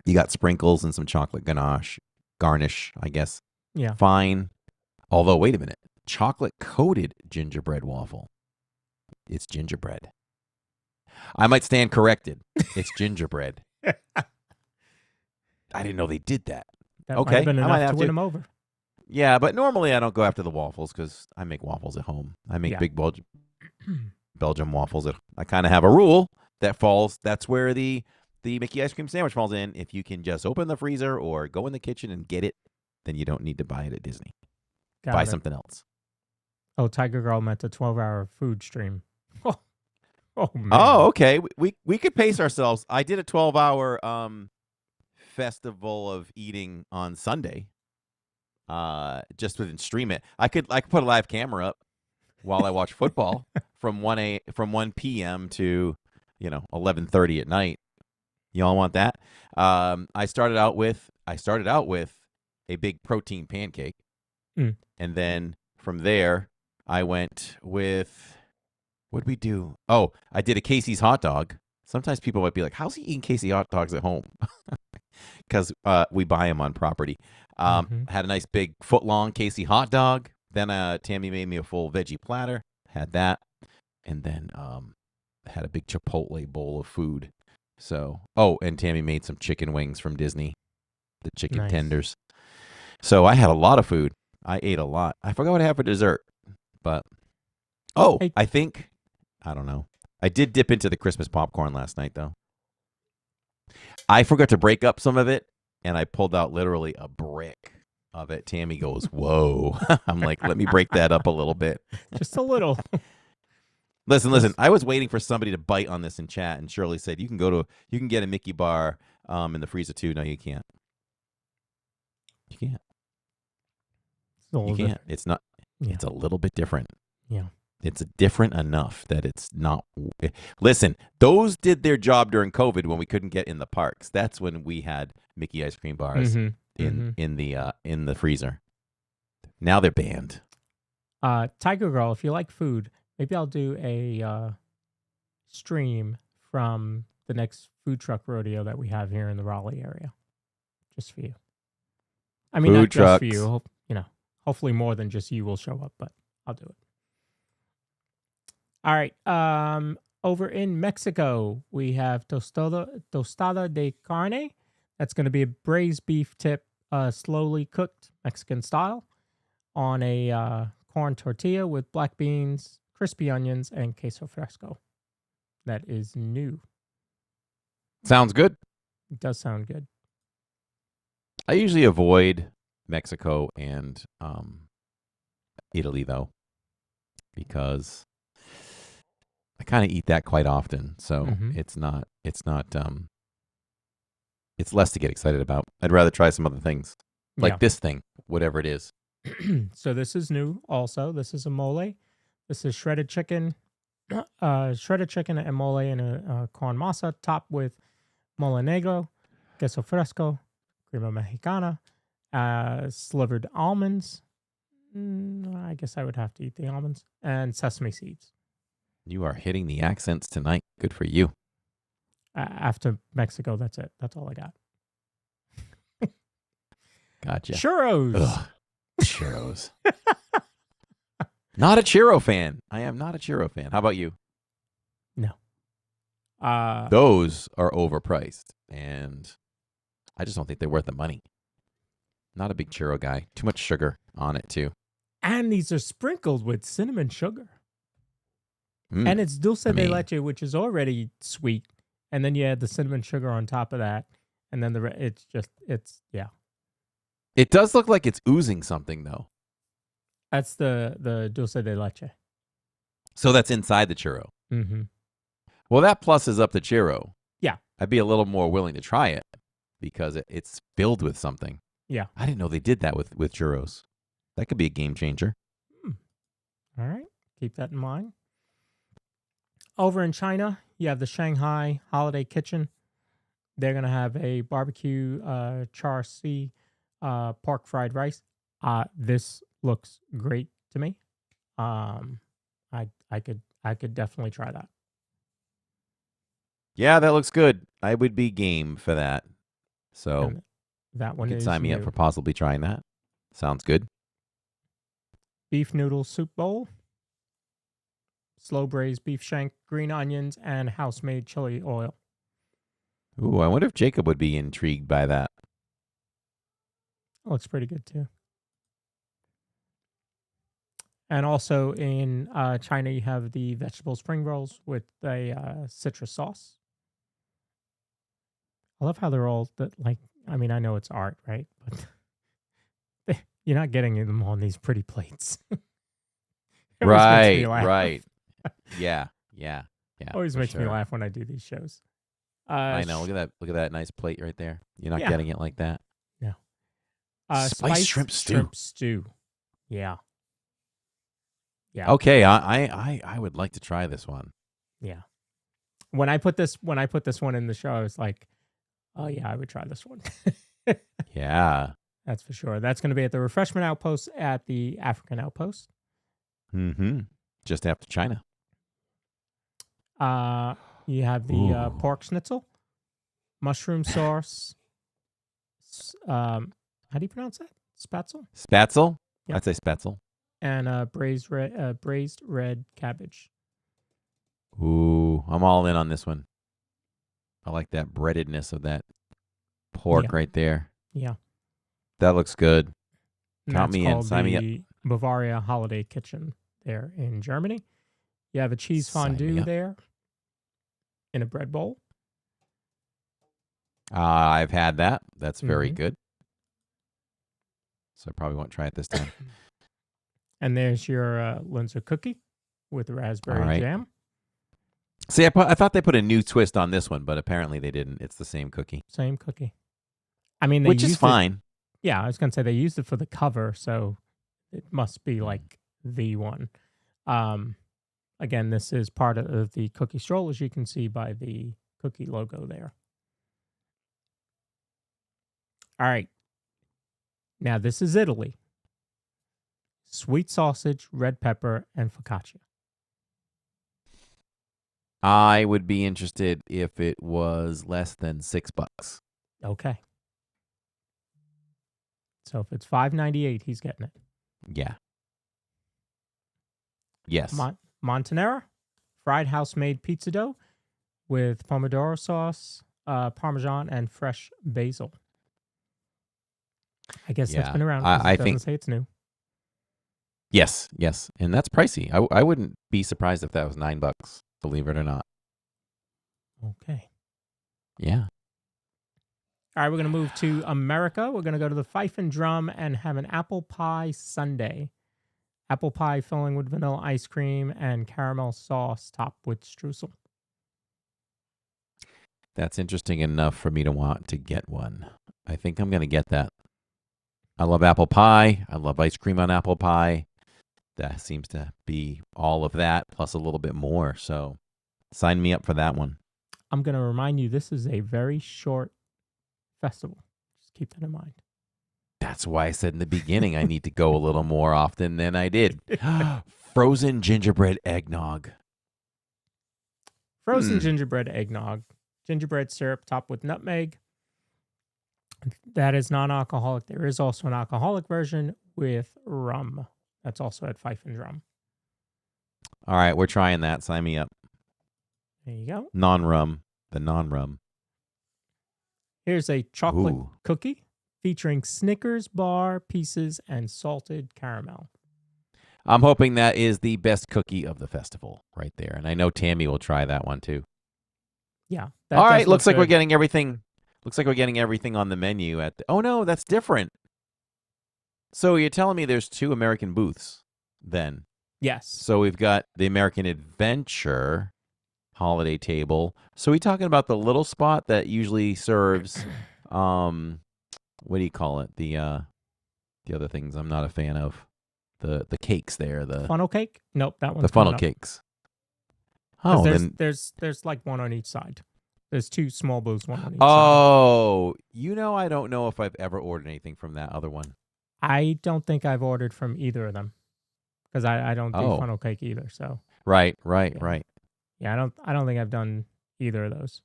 You got sprinkles and some chocolate garnish, I guess. Yeah. Fine. Although, wait a minute. Chocolate coated gingerbread waffle. It's gingerbread. I might stand corrected. It's gingerbread. I didn't know they did that. That Okay, might have been I might enough have to win to. him over. Yeah, but normally I don't go after the waffles because I make waffles at home. I make Yeah. big Belgium waffles. I kind of have a rule that's where the Mickey ice cream sandwich falls in. If you can just open the freezer or go in the kitchen and get it, then you don't need to buy it at Disney. Got Buy it. something else. Oh, Tiger Girl meant a 12-hour food stream. Oh man. Oh, okay. We could pace ourselves. I did a 12-hour festival of eating on Sunday. Just wouldn't stream it. I could put a live camera up while I watch football from 1 p.m. to 11:30 at night. Y'all want that? I started out with a big protein pancake, Mm. and then from there I went with, what'd we do? Oh, I did a Casey's hot dog. Sometimes people might be like, "How's he eating Casey hot dogs at home?" Because we buy them on property. Had a nice big foot-long Casey hot dog. Then Tammy made me a full veggie platter. Had that. And then had a big Chipotle bowl of food. So, and Tammy made some chicken wings from Disney. The chicken Nice. tenders. So I had a lot of food. I ate a lot. I forgot what I had for dessert. But, Hey. I don't know. I did dip into the Christmas popcorn last night, though. I forgot to break up some of it, and I pulled out literally a brick of it. Tammy goes, "Whoa." I'm like, let me break that up a little bit. Just a little. Listen. I was waiting for somebody to bite on this in chat, and Shirley said, you can get a Mickey bar in the freezer, too. No, you can't. You can't. It's a little You can't. different. It's not. Yeah. It's a little bit different. Yeah. It's different enough that it's not. Listen, those did their job during COVID when we couldn't get in the parks. That's when we had Mickey ice cream bars in the freezer. Now they're banned. Tiger Girl, if you like food, maybe I'll do a stream from the next food truck rodeo that we have here in the Raleigh area, just for you. I mean, Food not just for trucks. you. Hopefully more than just you will show up, but I'll do it. All right. Over in Mexico, we have tostada de carne. That's going to be a braised beef tip, slowly cooked Mexican style, on a corn tortilla with black beans, crispy onions, and queso fresco. That is new. Sounds good. It does sound good. I usually avoid Mexico and Italy, though, because I kind of eat that quite often. So it's less to get excited about. I'd rather try some other things, like this thing, whatever it is. So this is new also. This is a mole. This is shredded chicken and mole in a corn masa topped with mole negro, queso fresco, crema mexicana, slivered almonds. I guess I would have to eat the almonds, and sesame seeds. You are hitting the accents tonight. Good for you. After Mexico, that's it. That's all I got. Gotcha. Churros. Ugh. Churros. Not a churro fan. I am not a churro fan. How about you? No. Those are overpriced, and I just don't think they're worth the money. Not a big churro guy. Too much sugar on it, too. And these are sprinkled with cinnamon sugar. And it's dulce de leche, which is already sweet. And then you add the cinnamon sugar on top of that. And then it's yeah. It does look like it's oozing something, though. That's the dulce de leche. So that's inside the churro. Mm-hmm. Well, that pluses up the churro. Yeah. I'd be a little more willing to try it because it's filled with something. Yeah. I didn't know they did that with churros. That could be a game changer. All right. Keep that in mind. Over in China, you have the Shanghai Holiday Kitchen. They're going to have a barbecue char siu pork fried rice. This looks great to me. I could definitely try that. Yeah, that looks good. I would be game for that. So And that one you could is sign me up new. for possibly trying that. Sounds good. Beef noodle soup bowl, slow braised beef shank, green onions, and house made chili oil. Ooh, I wonder if Jacob would be intrigued by that. Looks pretty good too. And also in China, you have the vegetable spring rolls with a citrus sauce. I love how they're all like. I mean, I know it's art, right? But you're not getting them on these pretty plates. It always makes me laugh. Right. Yeah. Always for makes me sure. laugh when I do these shows. I know. Look at that. Look at that nice plate right there. You're not Yeah. getting it like that. No. Spiced shrimp stew. Yeah. Okay, I would like to try this one. Yeah. When I put this one in the show, I was like, oh yeah, I would try this one. Yeah. That's for sure. That's going to be at the refreshment outpost at the African outpost. Mm-hmm. Just after China. You have the pork schnitzel, mushroom sauce. How do you pronounce that? Spatzel? Spatzel? Yep. I'd say spatzel. And braised red cabbage. Ooh, I'm all in on this one. I like that breadedness of that pork right there. Yeah. That looks good. And Count that's me in. called Sign me up. the Bavaria Holiday Kitchen there in Germany. You have a cheese Sign me fondue up. there in a bread bowl. I've had that. That's very Mhm. good. So I probably won't try it this time. And there's your Linzer cookie with raspberry All right. jam. See, I thought they put a new twist on this one, but apparently they didn't. It's the same cookie. Same cookie. I mean, Which is used it- fine. Yeah, I was going to say they used it for the cover, so it must be Mm. like the one. Again, this is part of the cookie stroll, as you can see by the cookie logo there. All right. Now, this is Italy. Sweet sausage, red pepper, and focaccia. I would be interested if it was less than $6. Okay. So if it's $5.98, he's getting it. Yeah. Yes. Montanera, fried house-made pizza dough with pomodoro sauce, Parmesan, and fresh basil. I guess that's Yeah. been around. 'Cause I it doesn't think- say it's new. Yes. And that's pricey. I wouldn't be surprised if that was $9, believe it or not. Okay. Yeah. All right, we're going to move to America. We're going to go to the Fife and Drum and have an apple pie sundae. Apple pie filling with vanilla ice cream and caramel sauce topped with streusel. That's interesting enough for me to want to get one. I think I'm going to get that. I love apple pie. I love ice cream on apple pie. That seems to be all of that, plus a little bit more. So sign me up for that one. I'm going to remind you, this is a very short festival. Just keep that in mind. That's why I said in the beginning I need to go a little more often than I did. Frozen gingerbread eggnog. Frozen gingerbread eggnog. Gingerbread syrup topped with nutmeg. That is non-alcoholic. There is also an alcoholic version with rum. That's also at Fife and Drum. All right, we're trying that. Sign me up. There you go. Non-rum. The non-rum. Here's a chocolate Ooh. cookie featuring Snickers bar pieces and salted caramel. I'm hoping that is the best cookie of the festival right there. And I know Tammy will try that one too. Yeah. All right, looks like we're good. getting everything. Looks like we're getting everything on the menu at the, oh no, that's different. So you're telling me there's 2 American booths then? Yes. So we've got the American Adventure holiday table. So we talking about the little spot that usually serves what do you call it? The other things I'm not a fan of. The cakes there, the Funnel cake? Nope, that one's the funnel coming up. cakes. Oh, there's like one on each side. There's 2 small booths, one on each side. Oh, I don't know if I've ever ordered anything from that other one. I don't think I've ordered from either of them because I don't do funnel cake either. So right. Yeah, I don't think I've done either of those.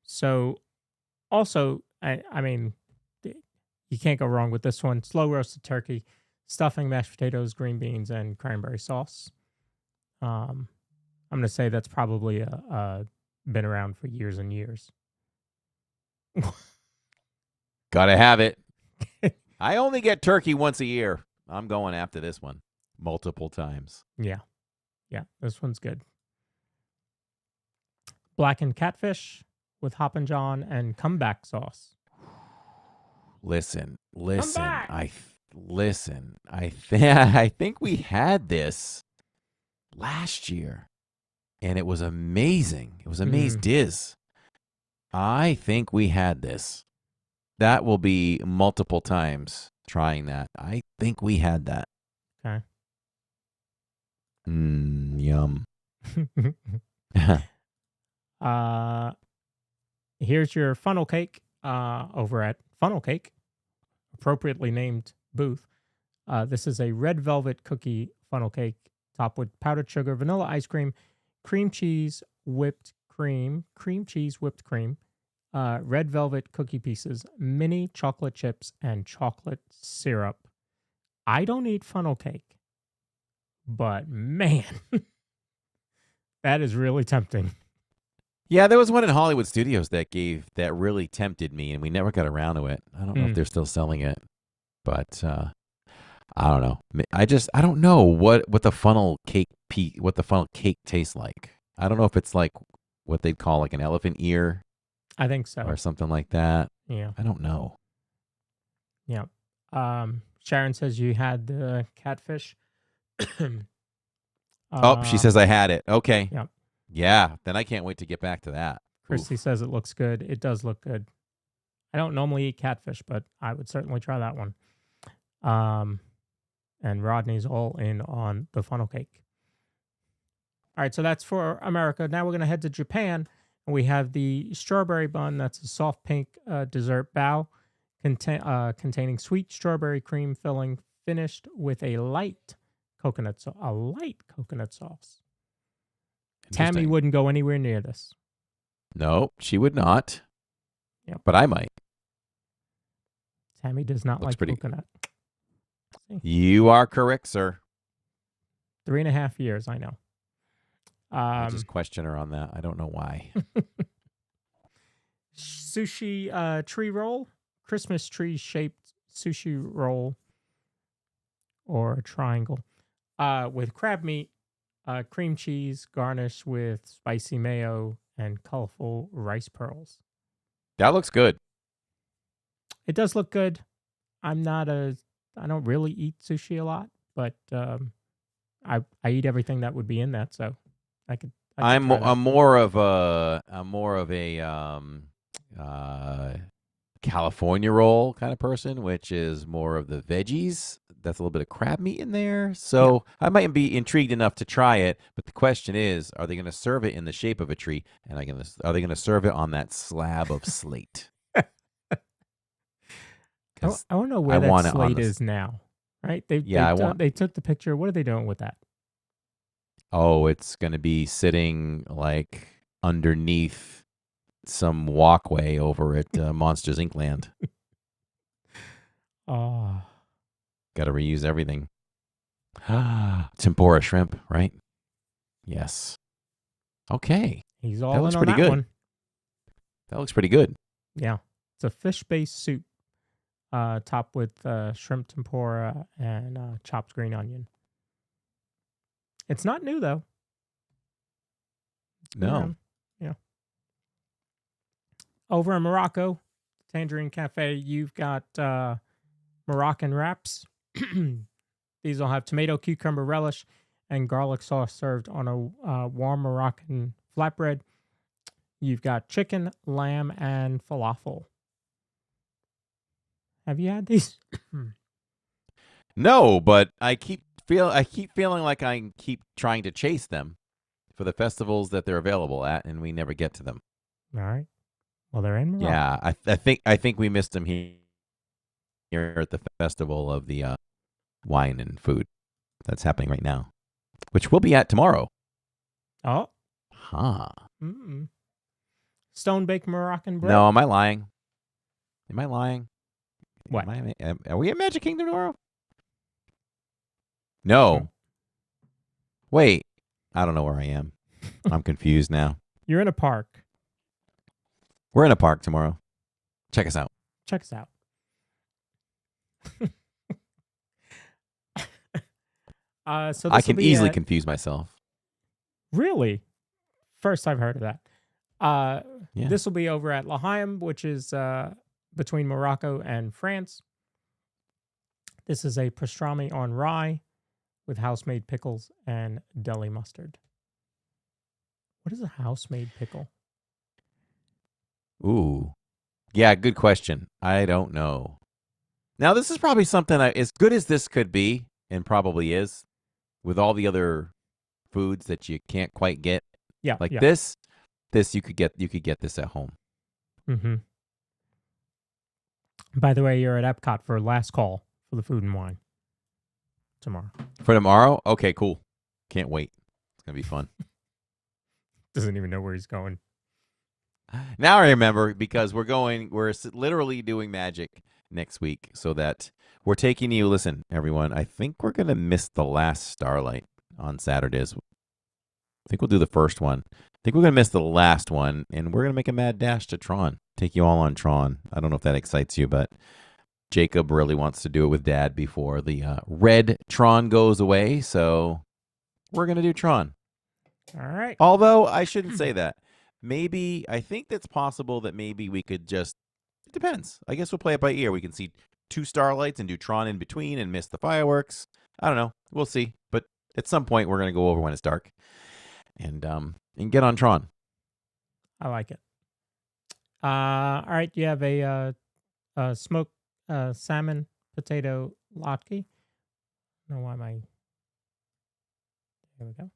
So also, I mean, you can't go wrong with this one. Slow roasted turkey, stuffing, mashed potatoes, green beans, and cranberry sauce. I'm going to say that's probably been around for years and years. Gotta have it. I only get turkey once a year. I'm going after this one multiple times. Yeah, this one's good. Blackened catfish with Hoppin' John and comeback sauce. Listen. I I think we had this last year, and it was amazing. It was amazing. Diz. I think we had this. That will be multiple times trying that. I think we had that. Okay. Yum. Here's your funnel cake over at Funnel Cake, appropriately named booth. This is a red velvet cookie funnel cake topped with powdered sugar, vanilla ice cream, cream cheese, whipped cream, red velvet cookie pieces, mini chocolate chips, and chocolate syrup. I don't eat funnel cake, but man, that is really tempting. Yeah, there was one in Hollywood Studios that really tempted me, and we never got around to it. I don't know if they're still selling it, but I don't know. I don't know what the funnel cake tastes like. I don't know if it's like what they'd call like an elephant ear. I think so, or something like that. Yeah, I don't know. Yeah. Sharon says you had the catfish. She says I had it. Okay. Yep. Yeah, then I can't wait to get back to that. Christy says it looks good. It does look good. I don't normally eat catfish, but I would certainly try that one. And Rodney's all in on the funnel cake. All right, so that's for America. Now we're going to head to Japan, and we have the strawberry bun. That's a soft pink dessert bao containing sweet strawberry cream filling, finished with a light coconut sauce. Tammy wouldn't go anywhere near this. No, she would not. Yep. But I might. Tammy does not like coconut. You are correct, sir. 3.5 years, I know. I just question her on that. I don't know why. Sushi tree roll, Christmas tree shaped sushi roll, or a triangle, with crab meat, cream cheese, garnished with spicy mayo and colorful rice pearls. That looks good. It does look good. I don't really eat sushi a lot, but I eat everything that would be in that, so I could. I'm more of a California roll kind of person, which is more of the veggies. That's a little bit of crab meat in there. So I might be intrigued enough to try it. But the question is, are they going to serve it in the shape of a tree? And are they going to serve it on that slab of slate? I don't know where that slate is now. Right? They took the picture. What are they doing with that? Oh, it's going to be sitting like underneath some walkway over at Monsters Inc. Land. Oh. Got to reuse everything. Tempura shrimp, right? Yes. Okay. He's all that in looks on pretty that good. one. That looks pretty good. Yeah. It's a fish-based soup topped with shrimp tempura and chopped green onion. It's not new, though. No. Yeah. Over in Morocco, Tangerine Cafe, you've got Moroccan wraps. These will have tomato, cucumber relish, and garlic sauce served on a warm Moroccan flatbread. You've got chicken, lamb, and falafel. Have you had these? No, but I keep feeling like I keep trying to chase them. for the festivals that they're available at, and we never get to them. All right. Well, they're in Morocco. Yeah, I think we missed them here at the festival of the wine and food that's happening right now, which we'll be at tomorrow. Oh. Huh. Mm-mm. Stone-baked Moroccan bread. No, am I lying? Am I lying? What? Are we at Magic Kingdom tomorrow? No. Wait. I don't know where I am. I'm confused now. You're in a park. We're in a park tomorrow. Check us out. Check us out. So I can easily confuse myself. Really? First I've heard of that. Yeah. This will be over at L'Haim, which is between Morocco and France. This is a pastrami on rye with house-made pickles and deli mustard. What is a house-made pickle? Ooh. Yeah, good question. I don't know. Now, this is probably something as good as this could be, and probably is, with all the other foods that you can't quite get. Yeah. Like yeah. this you could get this at home. Mm-hmm. By the way, you're at EPCOT for last call for the food and wine tomorrow. For tomorrow? Okay, cool. Can't wait. It's going to be fun. Doesn't even know where he's going. Now I remember, because we're literally doing magic next week, so that we're taking you, listen, everyone, I think we're going to miss the last Starlight on Saturdays. I think we'll do the first one. I think we're going to miss the last one, and we're going to make a mad dash to Tron. Take you all on Tron. I don't know if that excites you, but Jacob really wants to do it with Dad before the red Tron goes away, so we're going to do Tron. All right. Although I shouldn't say that. Maybe, I think that's possible that maybe we could just, it depends. I guess we'll play it by ear. We can see 2 Starlights and do Tron in between and miss the fireworks. I don't know. We'll see. But at some point, we're going to go over when it's dark and get on Tron. I like it. All right. You have a smoked salmon potato latke. I don't know why my... There we go.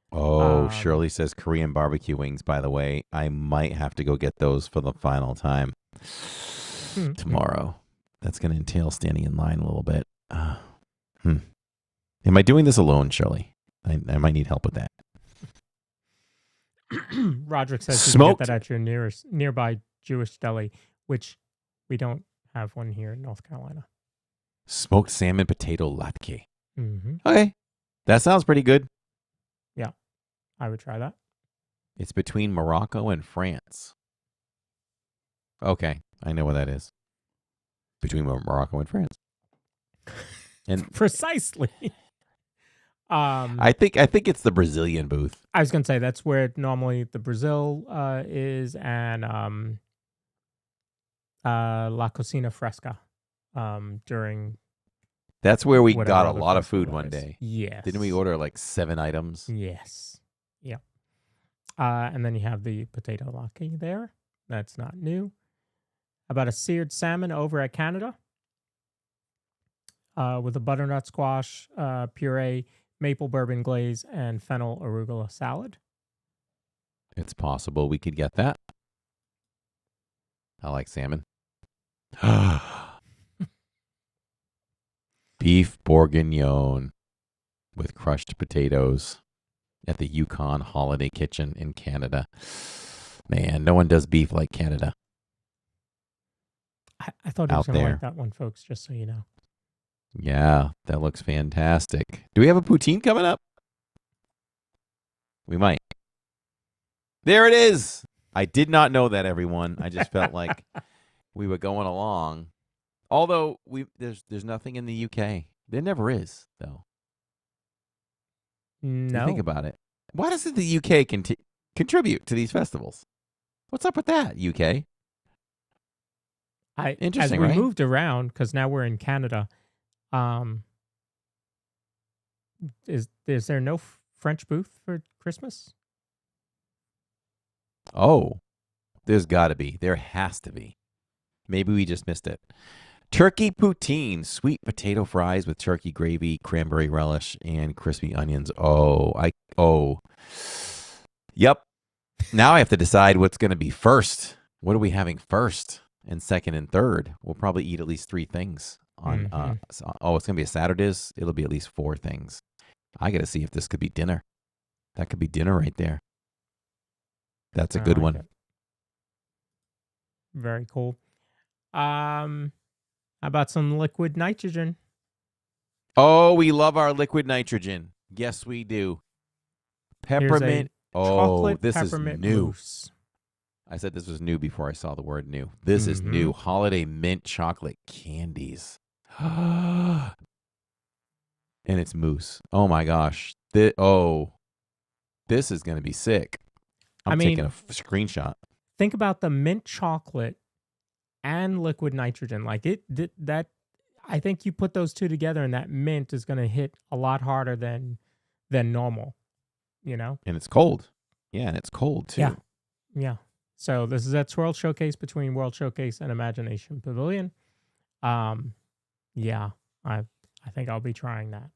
Oh, Shirley says Korean barbecue wings, by the way. I might have to go get those for the final time tomorrow. That's going to entail standing in line a little bit. Am I doing this alone, Shirley? I might need help with that. Roderick says you can get that at your nearby Jewish deli, which we don't have one here in North Carolina. Smoked salmon potato latke. Mm-hmm. Okay. That sounds pretty good. Yeah, I would try that. It's between Morocco and France. Okay, I know what that is. Between Morocco and France. And precisely. I think it's the Brazilian booth. I was gonna say that's where normally the Brazil is, and La Cocina Fresca during. That's where we got a lot of food one day. Yes. Didn't we order like 7 items? Yes. Yeah. And then you have the potato latke there. That's not new. How about a seared salmon over at Canada with a butternut squash puree, maple bourbon glaze, and fennel arugula salad. It's possible we could get that. I like salmon. Beef bourguignon with crushed potatoes at the Yukon Holiday Kitchen in Canada. Man, no one does beef like Canada. I thought you were going to like that one, folks, just so you know. Yeah, that looks fantastic. Do we have a poutine coming up? We might. There it is. I did not know that, everyone. I just felt like we were going along. Although there's nothing in the UK. There never is, though. No. Think about it. Why doesn't the UK contribute to these festivals? What's up with that, UK? Interesting, as we right? moved around, because now we're in Canada, is there no French booth for Christmas? Oh, there's got to be. There has to be. Maybe we just missed it. Turkey poutine, sweet potato fries with turkey gravy, cranberry relish, and crispy onions. Yep. Now I have to decide what's going to be first. What are we having first and second and third? We'll probably eat at least 3 things on. It's going to be a Saturday's. It'll be at least 4 things. I got to see if this could be dinner. That could be dinner right there. That's a good one. It. Very cool. How about some liquid nitrogen? Oh, we love our liquid nitrogen. Yes, we do. Peppermint. Chocolate this peppermint is new. mousse. I said this was new before I saw the word new. This is new. Holiday mint chocolate candies. And it's mousse. Oh my gosh. This is going to be sick. I'm taking a screenshot. Think about the mint chocolate and liquid nitrogen. Like that I think you put those two together and that mint is going to hit a lot harder than normal, you know? And it's cold. Yeah, and it's cold too. Yeah. So this is at World Showcase between World Showcase and Imagination Pavilion. Yeah, I think I'll be trying that.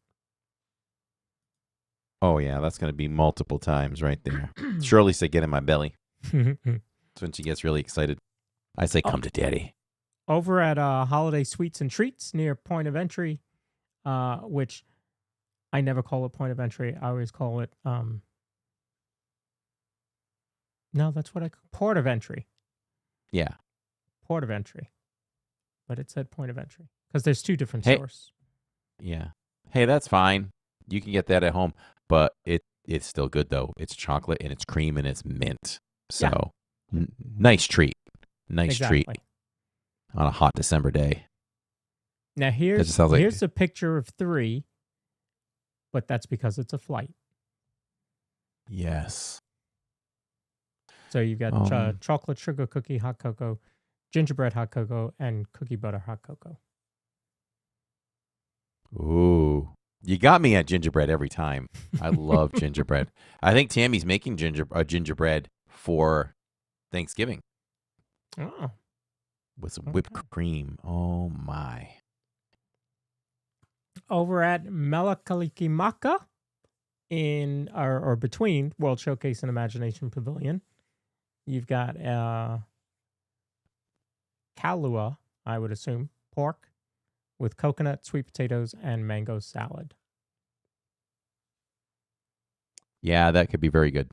Oh yeah, that's going to be multiple times right there. Shirley said, "Get in my belly." That's when she gets really excited. I say, "Come to daddy." Over at Holiday Sweets and Treats near Point of Entry, which I never call it Point of Entry. I always call it no, that's what Port of Entry. Yeah. Port of Entry. But it said Point of Entry because there's 2 different stores. Yeah. Hey, that's fine. You can get that at home, but it's still good though. It's chocolate and it's cream and it's mint. So nice treat. Nice treat on a hot December day. Now here's a picture of 3, but that's because it's a flight. Yes. So you've got chocolate sugar cookie hot cocoa, gingerbread hot cocoa, and cookie butter hot cocoa. Ooh. You got me at gingerbread every time. I love gingerbread. I think Tammy's making gingerbread for Thanksgiving. Oh. With some whipped cream. Oh, my. Over at Melakalikimaka or between World Showcase and Imagination Pavilion, you've got kalua, I would assume, pork with coconut, sweet potatoes, and mango salad. Yeah, that could be very good.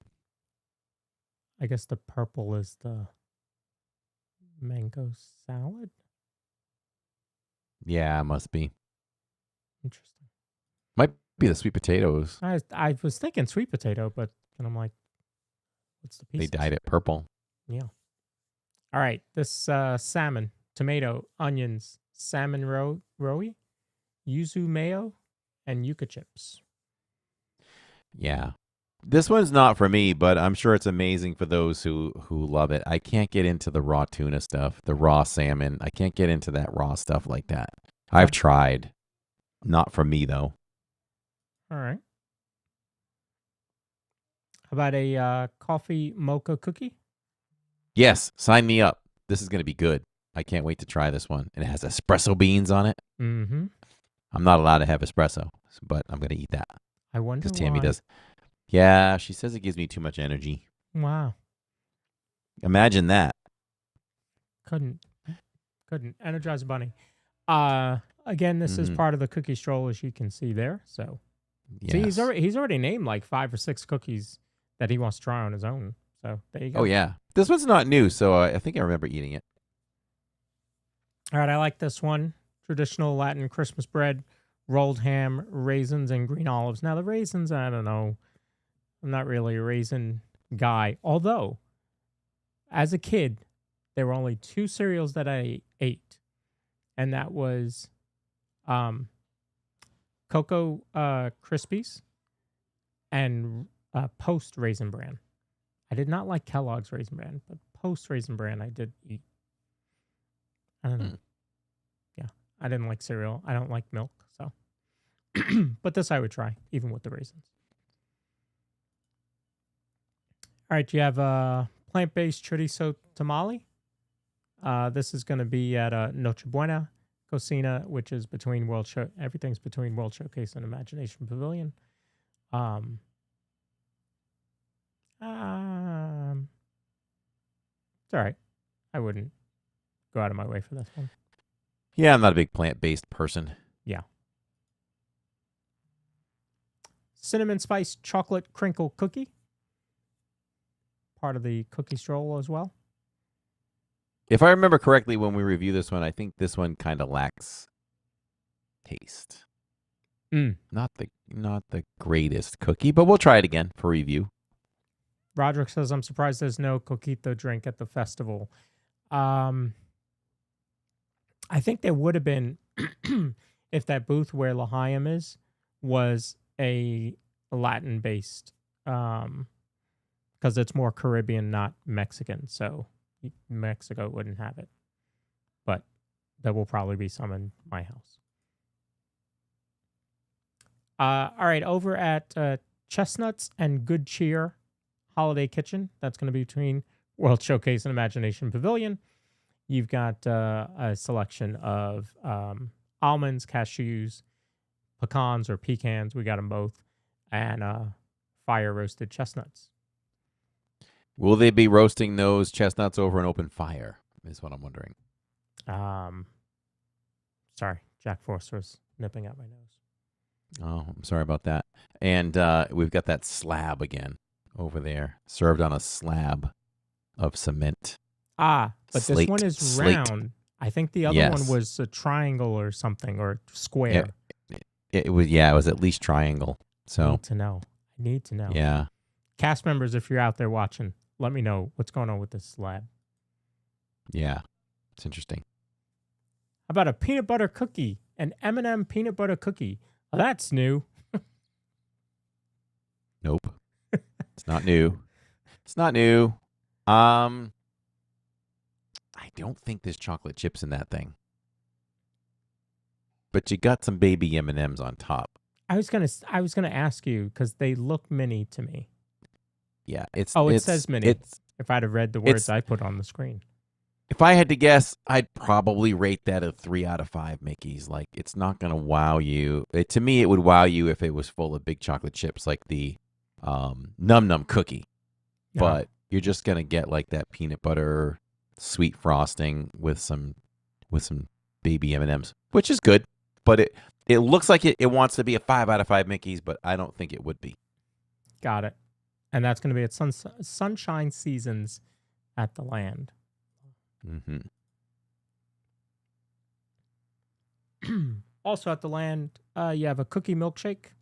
I guess the purple is the mango salad? Yeah, it must be. Interesting. Might be the sweet potatoes. I was thinking sweet potato, but then I'm like, what's the piece? They dyed it purple. Yeah. All right. This salmon, tomato, onions, salmon roe, yuzu mayo, and yuca chips. Yeah. This one's not for me, but I'm sure it's amazing for those who love it. I can't get into the raw tuna stuff, the raw salmon. I can't get into that raw stuff like that. I've tried. Not for me, though. All right. How about a coffee mocha cookie? Yes, sign me up. This is going to be good. I can't wait to try this one. And it has espresso beans on it. Mm-hmm. I'm not allowed to have espresso, but I'm going to eat that. I wonder why. Because Tammy does. Yeah, she says it gives me too much energy. Wow. Imagine that. Couldn't. Energizer Bunny. Again, this is part of the cookie stroll, as you can see there. So, yes. See, he's already named like 5 or 6 cookies that he wants to try on his own. So there you go. Oh yeah, this one's not new, so I think I remember eating it. All right, I like this one. Traditional Latin Christmas bread, rolled ham, raisins, and green olives. Now the raisins, I don't know. I'm not really a raisin guy. Although, as a kid, there were only 2 cereals that I ate, and that was Cocoa Krispies and Post Raisin Bran. I did not like Kellogg's Raisin Bran, but Post Raisin Bran I did eat. I don't know. Yeah, I didn't like cereal. I don't like milk, so. But this I would try, even with the raisins. All right, you have a plant-based chorizo tamale. This is going to be at Noche Buena Cocina, which is between everything's between World Showcase and Imagination Pavilion. It's all right. I wouldn't go out of my way for this one. Yeah, I'm not a big plant-based person. Yeah. Cinnamon spice chocolate crinkle cookie. Part of the cookie stroll as well. If I remember correctly, when we review this one, I think this one kind of lacks taste. Not the greatest cookie, but we'll try it again for review. Roderick says, I'm surprised there's no coquito drink at the festival. I think there would have been if that booth where L'Chaim is was a Latin-based, because it's more Caribbean, not Mexican. So Mexico wouldn't have it. But there will probably be some in my house. All right, over at Chestnuts and Good Cheer Holiday Kitchen. That's going to be between World Showcase and Imagination Pavilion. You've got a selection of almonds, cashews, pecans or pecans. We got them both. And fire roasted chestnuts. Will they be roasting those chestnuts over an open fire? Is what I'm wondering. Sorry, Jack Forster's nipping at my nose. Oh, I'm sorry about that. And we've got that slab again over there, served on a slab of cement. But this one is slate. round. I think the other one was a triangle or something, or square. It was it was at least triangle. So I need to know. Yeah. Cast members, if you're out there watching, let me know what's going on with this slab. Yeah, it's interesting. How about a peanut butter cookie? An M&M peanut butter cookie. Oh, that's new. Nope. It's not new. It's not new. I don't think there's chocolate chips in that thing. But you got some baby M&Ms on top. I was gonna ask you because they look mini to me. Yeah, it says mini. If I'd have read the words I put on the screen. If I had to guess, I'd probably rate that a 3 out of 5 Mickeys. Like, it's not going to wow you. To me, it would wow you if it was full of big chocolate chips like the Num Num cookie. Yeah. But you're just going to get like that peanut butter sweet frosting with some baby M&Ms, which is good. But it looks like it wants to be a 5 out of 5 Mickeys, but I don't think it would be. Got it. And that's going to be at Sunshine Seasons at the Land. Mm-hmm. Also at the Land, you have a cookie milkshake,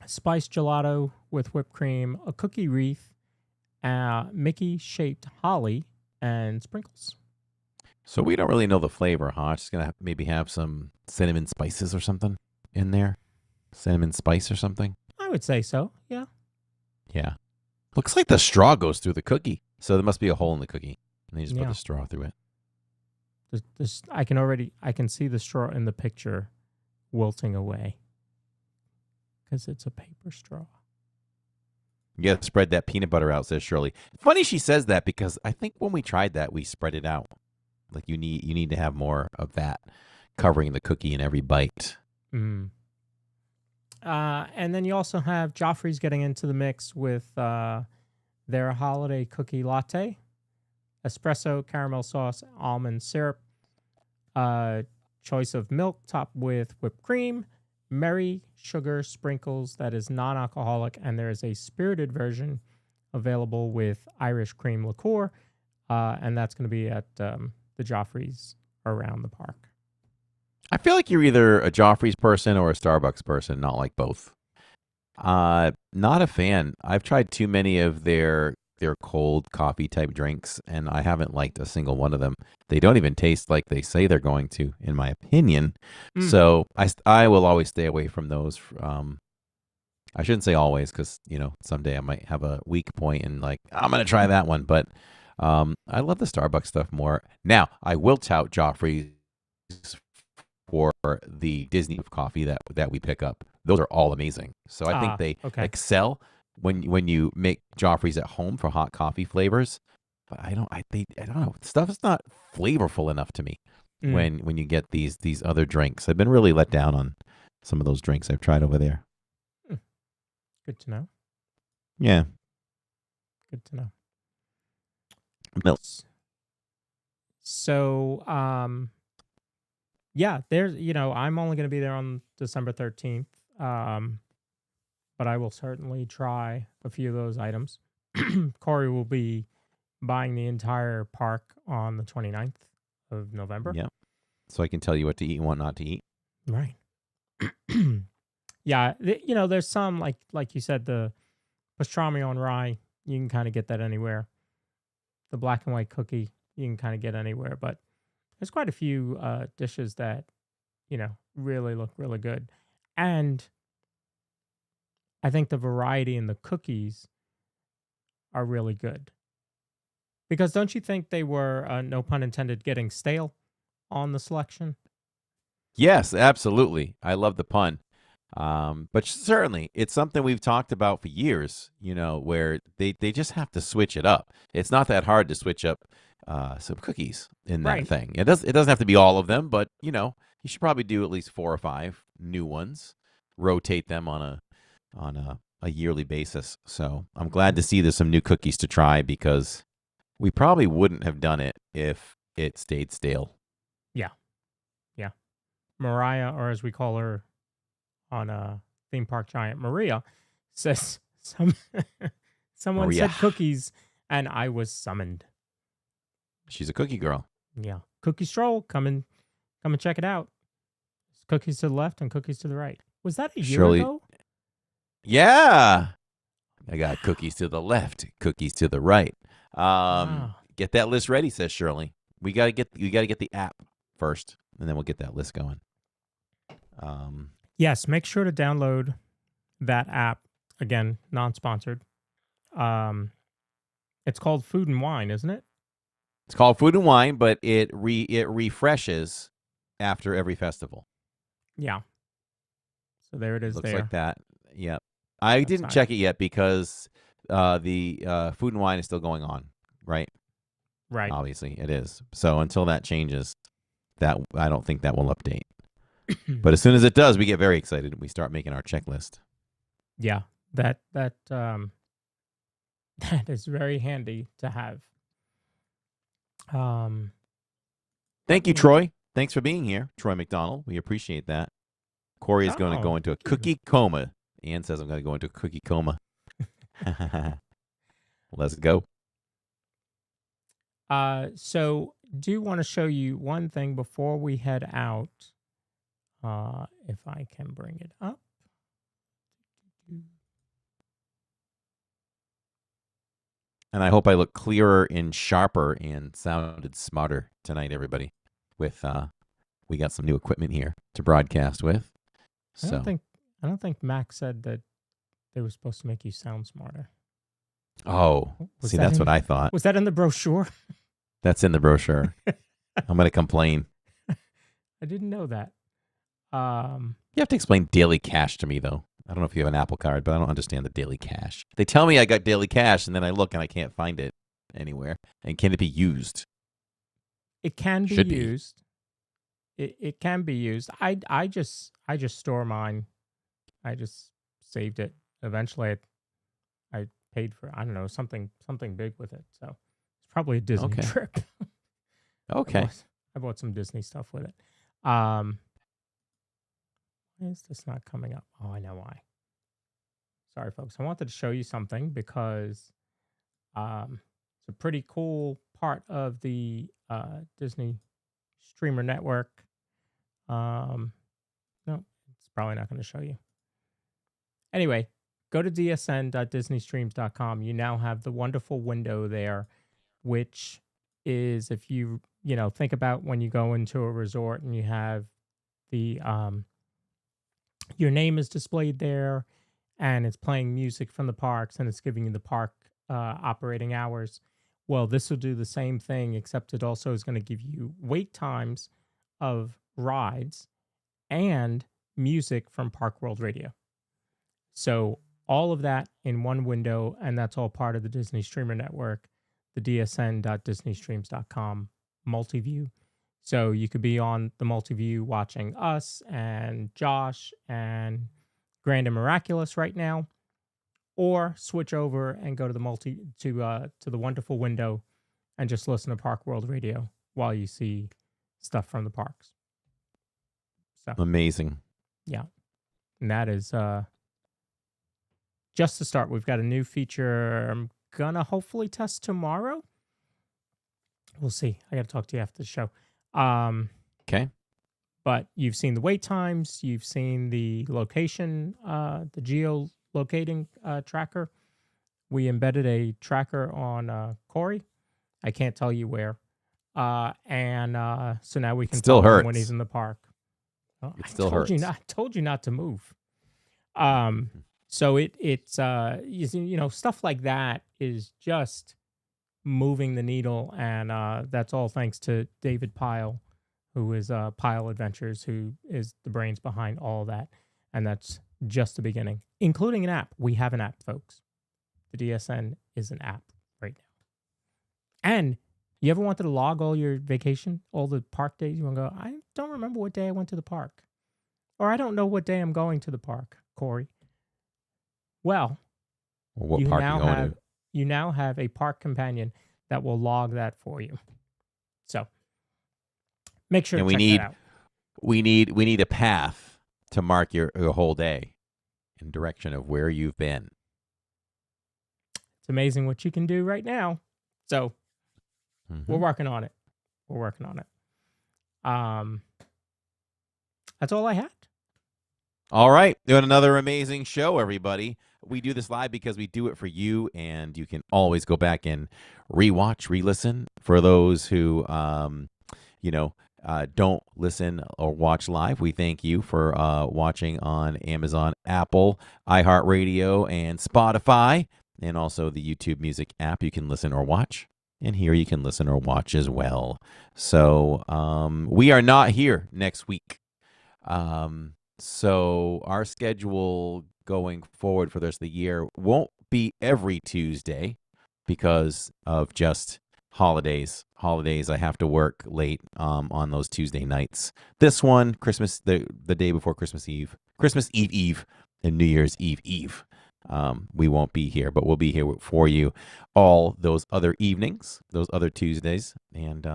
spiced gelato with whipped cream, a cookie wreath, Mickey-shaped holly, and sprinkles. So we don't really know the flavor, huh? Just going to maybe have some cinnamon spices or something in there? Cinnamon spice or something? I would say so, yeah. Yeah. Looks like the straw goes through the cookie. So there must be a hole in the cookie. And they just put the straw through it. I can see the straw in the picture wilting away because it's a paper straw. You got to spread that peanut butter out, says Shirley. Funny she says that because I think when we tried that, we spread it out. Like you need to have more of that covering the cookie in every bite. Mm. And then you also have Joffrey's getting into the mix with their holiday cookie latte, espresso, caramel sauce, almond syrup, choice of milk topped with whipped cream, merry sugar sprinkles that is non-alcoholic, and there is a spirited version available with Irish cream liqueur, and that's going to be at the Joffrey's around the park. I feel like you're either a Joffrey's person or a Starbucks person, not like both. Not a fan. I've tried too many of their cold coffee type drinks, and I haven't liked a single one of them. They don't even taste like they say they're going to, in my opinion. So I will always stay away from those. I shouldn't say always, because someday I might have a weak point and like I'm gonna try that one. But I love the Starbucks stuff more. Now I will tout Joffrey's for the Disney coffee that we pick up. Those are all amazing. So I think they excel when you make Joffrey's at home for hot coffee flavors. But I don't know. Stuff is not flavorful enough to me when you get these other drinks. I've been really let down on some of those drinks I've tried over there. Good to know. Yeah. Good to know. Milk. So, yeah, there's, I'm only going to be there on December 13th. But I will certainly try a few of those items. Corey will be buying the entire park on the 29th of November. Yeah. So I can tell you what to eat and what not to eat. Right. Yeah, there's some, like you said, the pastrami on rye, you can kind of get that anywhere. The black and white cookie, you can kind of get anywhere. But there's quite a few dishes that, really look really good. And I think the variety in the cookies are really good. Because don't you think they were, no pun intended, getting stale on the selection? Yes, absolutely. I love the pun. But certainly, it's something we've talked about for years, where they just have to switch it up. It's not that hard to switch up some cookies in that thing. It doesn't have to be all of them, but, you should probably do at least 4 or 5 new ones, rotate them on a yearly basis. So I'm glad to see there's some new cookies to try because we probably wouldn't have done it if it stayed stale. Yeah. Yeah. Mariah, or as we call her on Theme Park Giant, Maria, says someone Maria said cookies and I was summoned. She's a cookie girl. Yeah. Cookie stroll. Come and check it out. Cookies to the left and cookies to the right. Was that a year ago? Yeah. I got cookies to the left, cookies to the right. Wow. Get that list ready, says Shirley. We gotta get the app first, and then we'll get that list going. Yes, make sure to download that app. Again, non-sponsored. It's called Food and Wine, isn't it? It's called Food and Wine, but it refreshes after every festival. Yeah. So there it is. Looks there. like that. Yep. I didn't check it yet because the Food and Wine is still going on, right? Right. Obviously, it is. So until that changes, that I don't think that will update. But as soon as it does, we get very excited and we start making our checklist. Yeah, that is very handy to have. Thank you, Troy. Thanks for being here, Troy McDonald. We appreciate that. Corey is going to go into a cookie coma. Ann says I'm going to go into a cookie coma. Let's go. So do want to show you one thing before we head out. If I can bring it up. And I hope I look clearer and sharper and sounded smarter tonight, everybody. With we got some new equipment here to broadcast with. So I don't think Max said that they were supposed to make you sound smarter. Oh, see, that's what I thought. Was that in the brochure? That's in the brochure. I'm going to complain. I didn't know that. You have to explain daily cash to me, though. I don't know if you have an Apple Card, but I don't understand the daily cash. They tell me I got daily cash, and then I look and I can't find it anywhere. And can it be used? It can be used. It can be used. I just store mine. I just saved it. Eventually, I paid for, I don't know, something big with it. So it's probably a Disney trip. Okay. I bought some Disney stuff with it. Why is this not coming up? Oh, I know why. Sorry, folks. I wanted to show you something because it's a pretty cool part of the Disney streamer network. No, it's probably not going to show you. Anyway, go to dsn.disneystreams.com. You now have the wonderful window there, which is if you think about when you go into a resort and you have the your name is displayed there and it's playing music from the parks and it's giving you the park operating hours. Well, this will do the same thing, except it also is going to give you wait times of rides and music from Park World Radio. So all of that in one window, and that's all part of the Disney Streamer Network, the dsn.disneystreams.com multi-view. So you could be on the multi-view watching us and Josh and Grand and Miraculous right now, or switch over and go to the the wonderful window and just listen to Park World Radio while you see stuff from the parks. So Amazing. yeah, and that is just to start. We've got a new feature I'm gonna hopefully test tomorrow. We'll see. I got to talk to you after the show. Okay. But you've seen the wait times. You've seen the location, the geolocating tracker. We embedded a tracker on Corey. I can't tell you where. And so now we can Still tell him hurts. when he's in the park. Oh, It still hurts. I told you not to move. So it's you know, stuff like that is just moving the needle, and that's all thanks to David Pyle, who is Pyle Adventures, who is the brains behind all of that. And that's just the beginning, including an app. We have an app, folks. The DSN is an app right now. And you ever wanted to log all your vacation, all the park days? You want to go, I don't remember what day I went to the park. Or I don't know what day I'm going to the park, Corey. Well, What park are you going to? you now have a park companion that will log that for you. So make sure And to check that out. we need a path to mark your whole day in direction of where you've been. It's amazing what you can do right now. So Mm-hmm. we're working on it. That's all I had. All right. Doing another amazing show, everybody. We do this live because we do it for you, and you can always go back and rewatch, re-listen. For those who, don't listen or watch live, we thank you for watching on Amazon, Apple, iHeartRadio, and Spotify, and also the YouTube Music app. You can listen or watch. And here you can listen or watch as well. So we are not here next week. So our schedule going forward for the rest of the year won't be every Tuesday because of just holidays. I have to work late on those Tuesday nights. This one, Christmas, the day before Christmas Eve, and New Year's Eve. We won't be here, but we'll be here for you all those other evenings, those other Tuesdays, and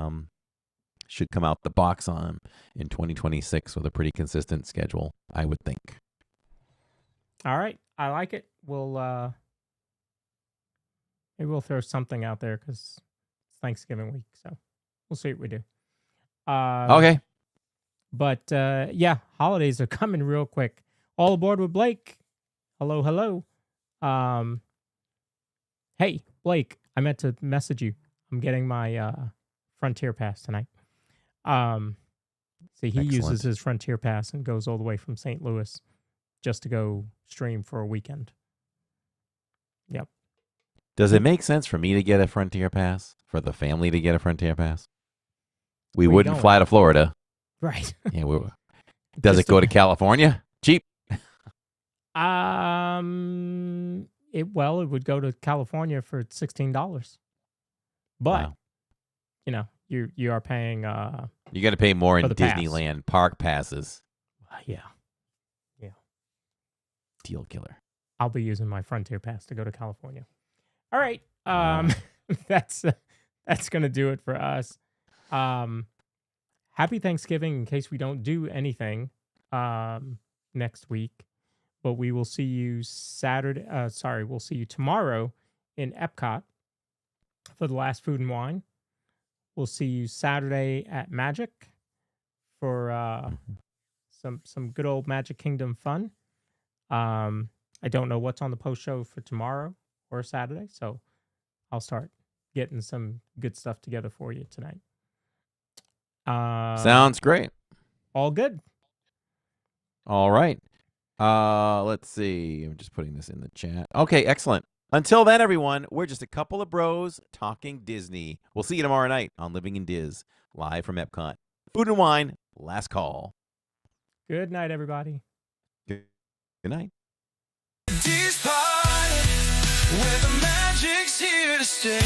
should come out the box on in 2026 with a pretty consistent schedule, I would think. All right. I like it. Maybe we'll throw something out there because it's Thanksgiving week. So we'll see what we do. Okay. But yeah, holidays are coming real quick. All aboard with Blake. Hello. Hey, Blake, I meant to message you. I'm getting my Frontier Pass tonight. See, he Excellent. uses his Frontier Pass and goes all the way from St. Louis just to go stream for a weekend. Yep. Does it make sense for me to get a Frontier Pass? For the family to get a Frontier Pass? We Where you wouldn't going? fly to Florida. Right. Yeah, does it go to California? Cheap. It would go to California for $16. But Wow. you are paying You got to pay more in for the pass. Disneyland park passes. Yeah. Deal killer. I'll be using my Frontier Pass to go to California. All right. That's going to do it for us. Happy Thanksgiving in case we don't do anything next week. But we will see you we'll see you tomorrow in EPCOT for the last Food and Wine. We'll see you Saturday at Magic for some good old Magic Kingdom fun. I don't know what's on the post show for tomorrow or Saturday, so I'll start getting some good stuff together for you tonight. Sounds great. All good. All right. Let's see. I'm just putting this in the chat. Okay, excellent. Until then, everyone, we're just a couple of bros talking Disney. We'll see you tomorrow night on Living in Diz, live from Epcot. Food and Wine, last call. Good night, everybody. Good night. DIZPod, where the magic's here to stay.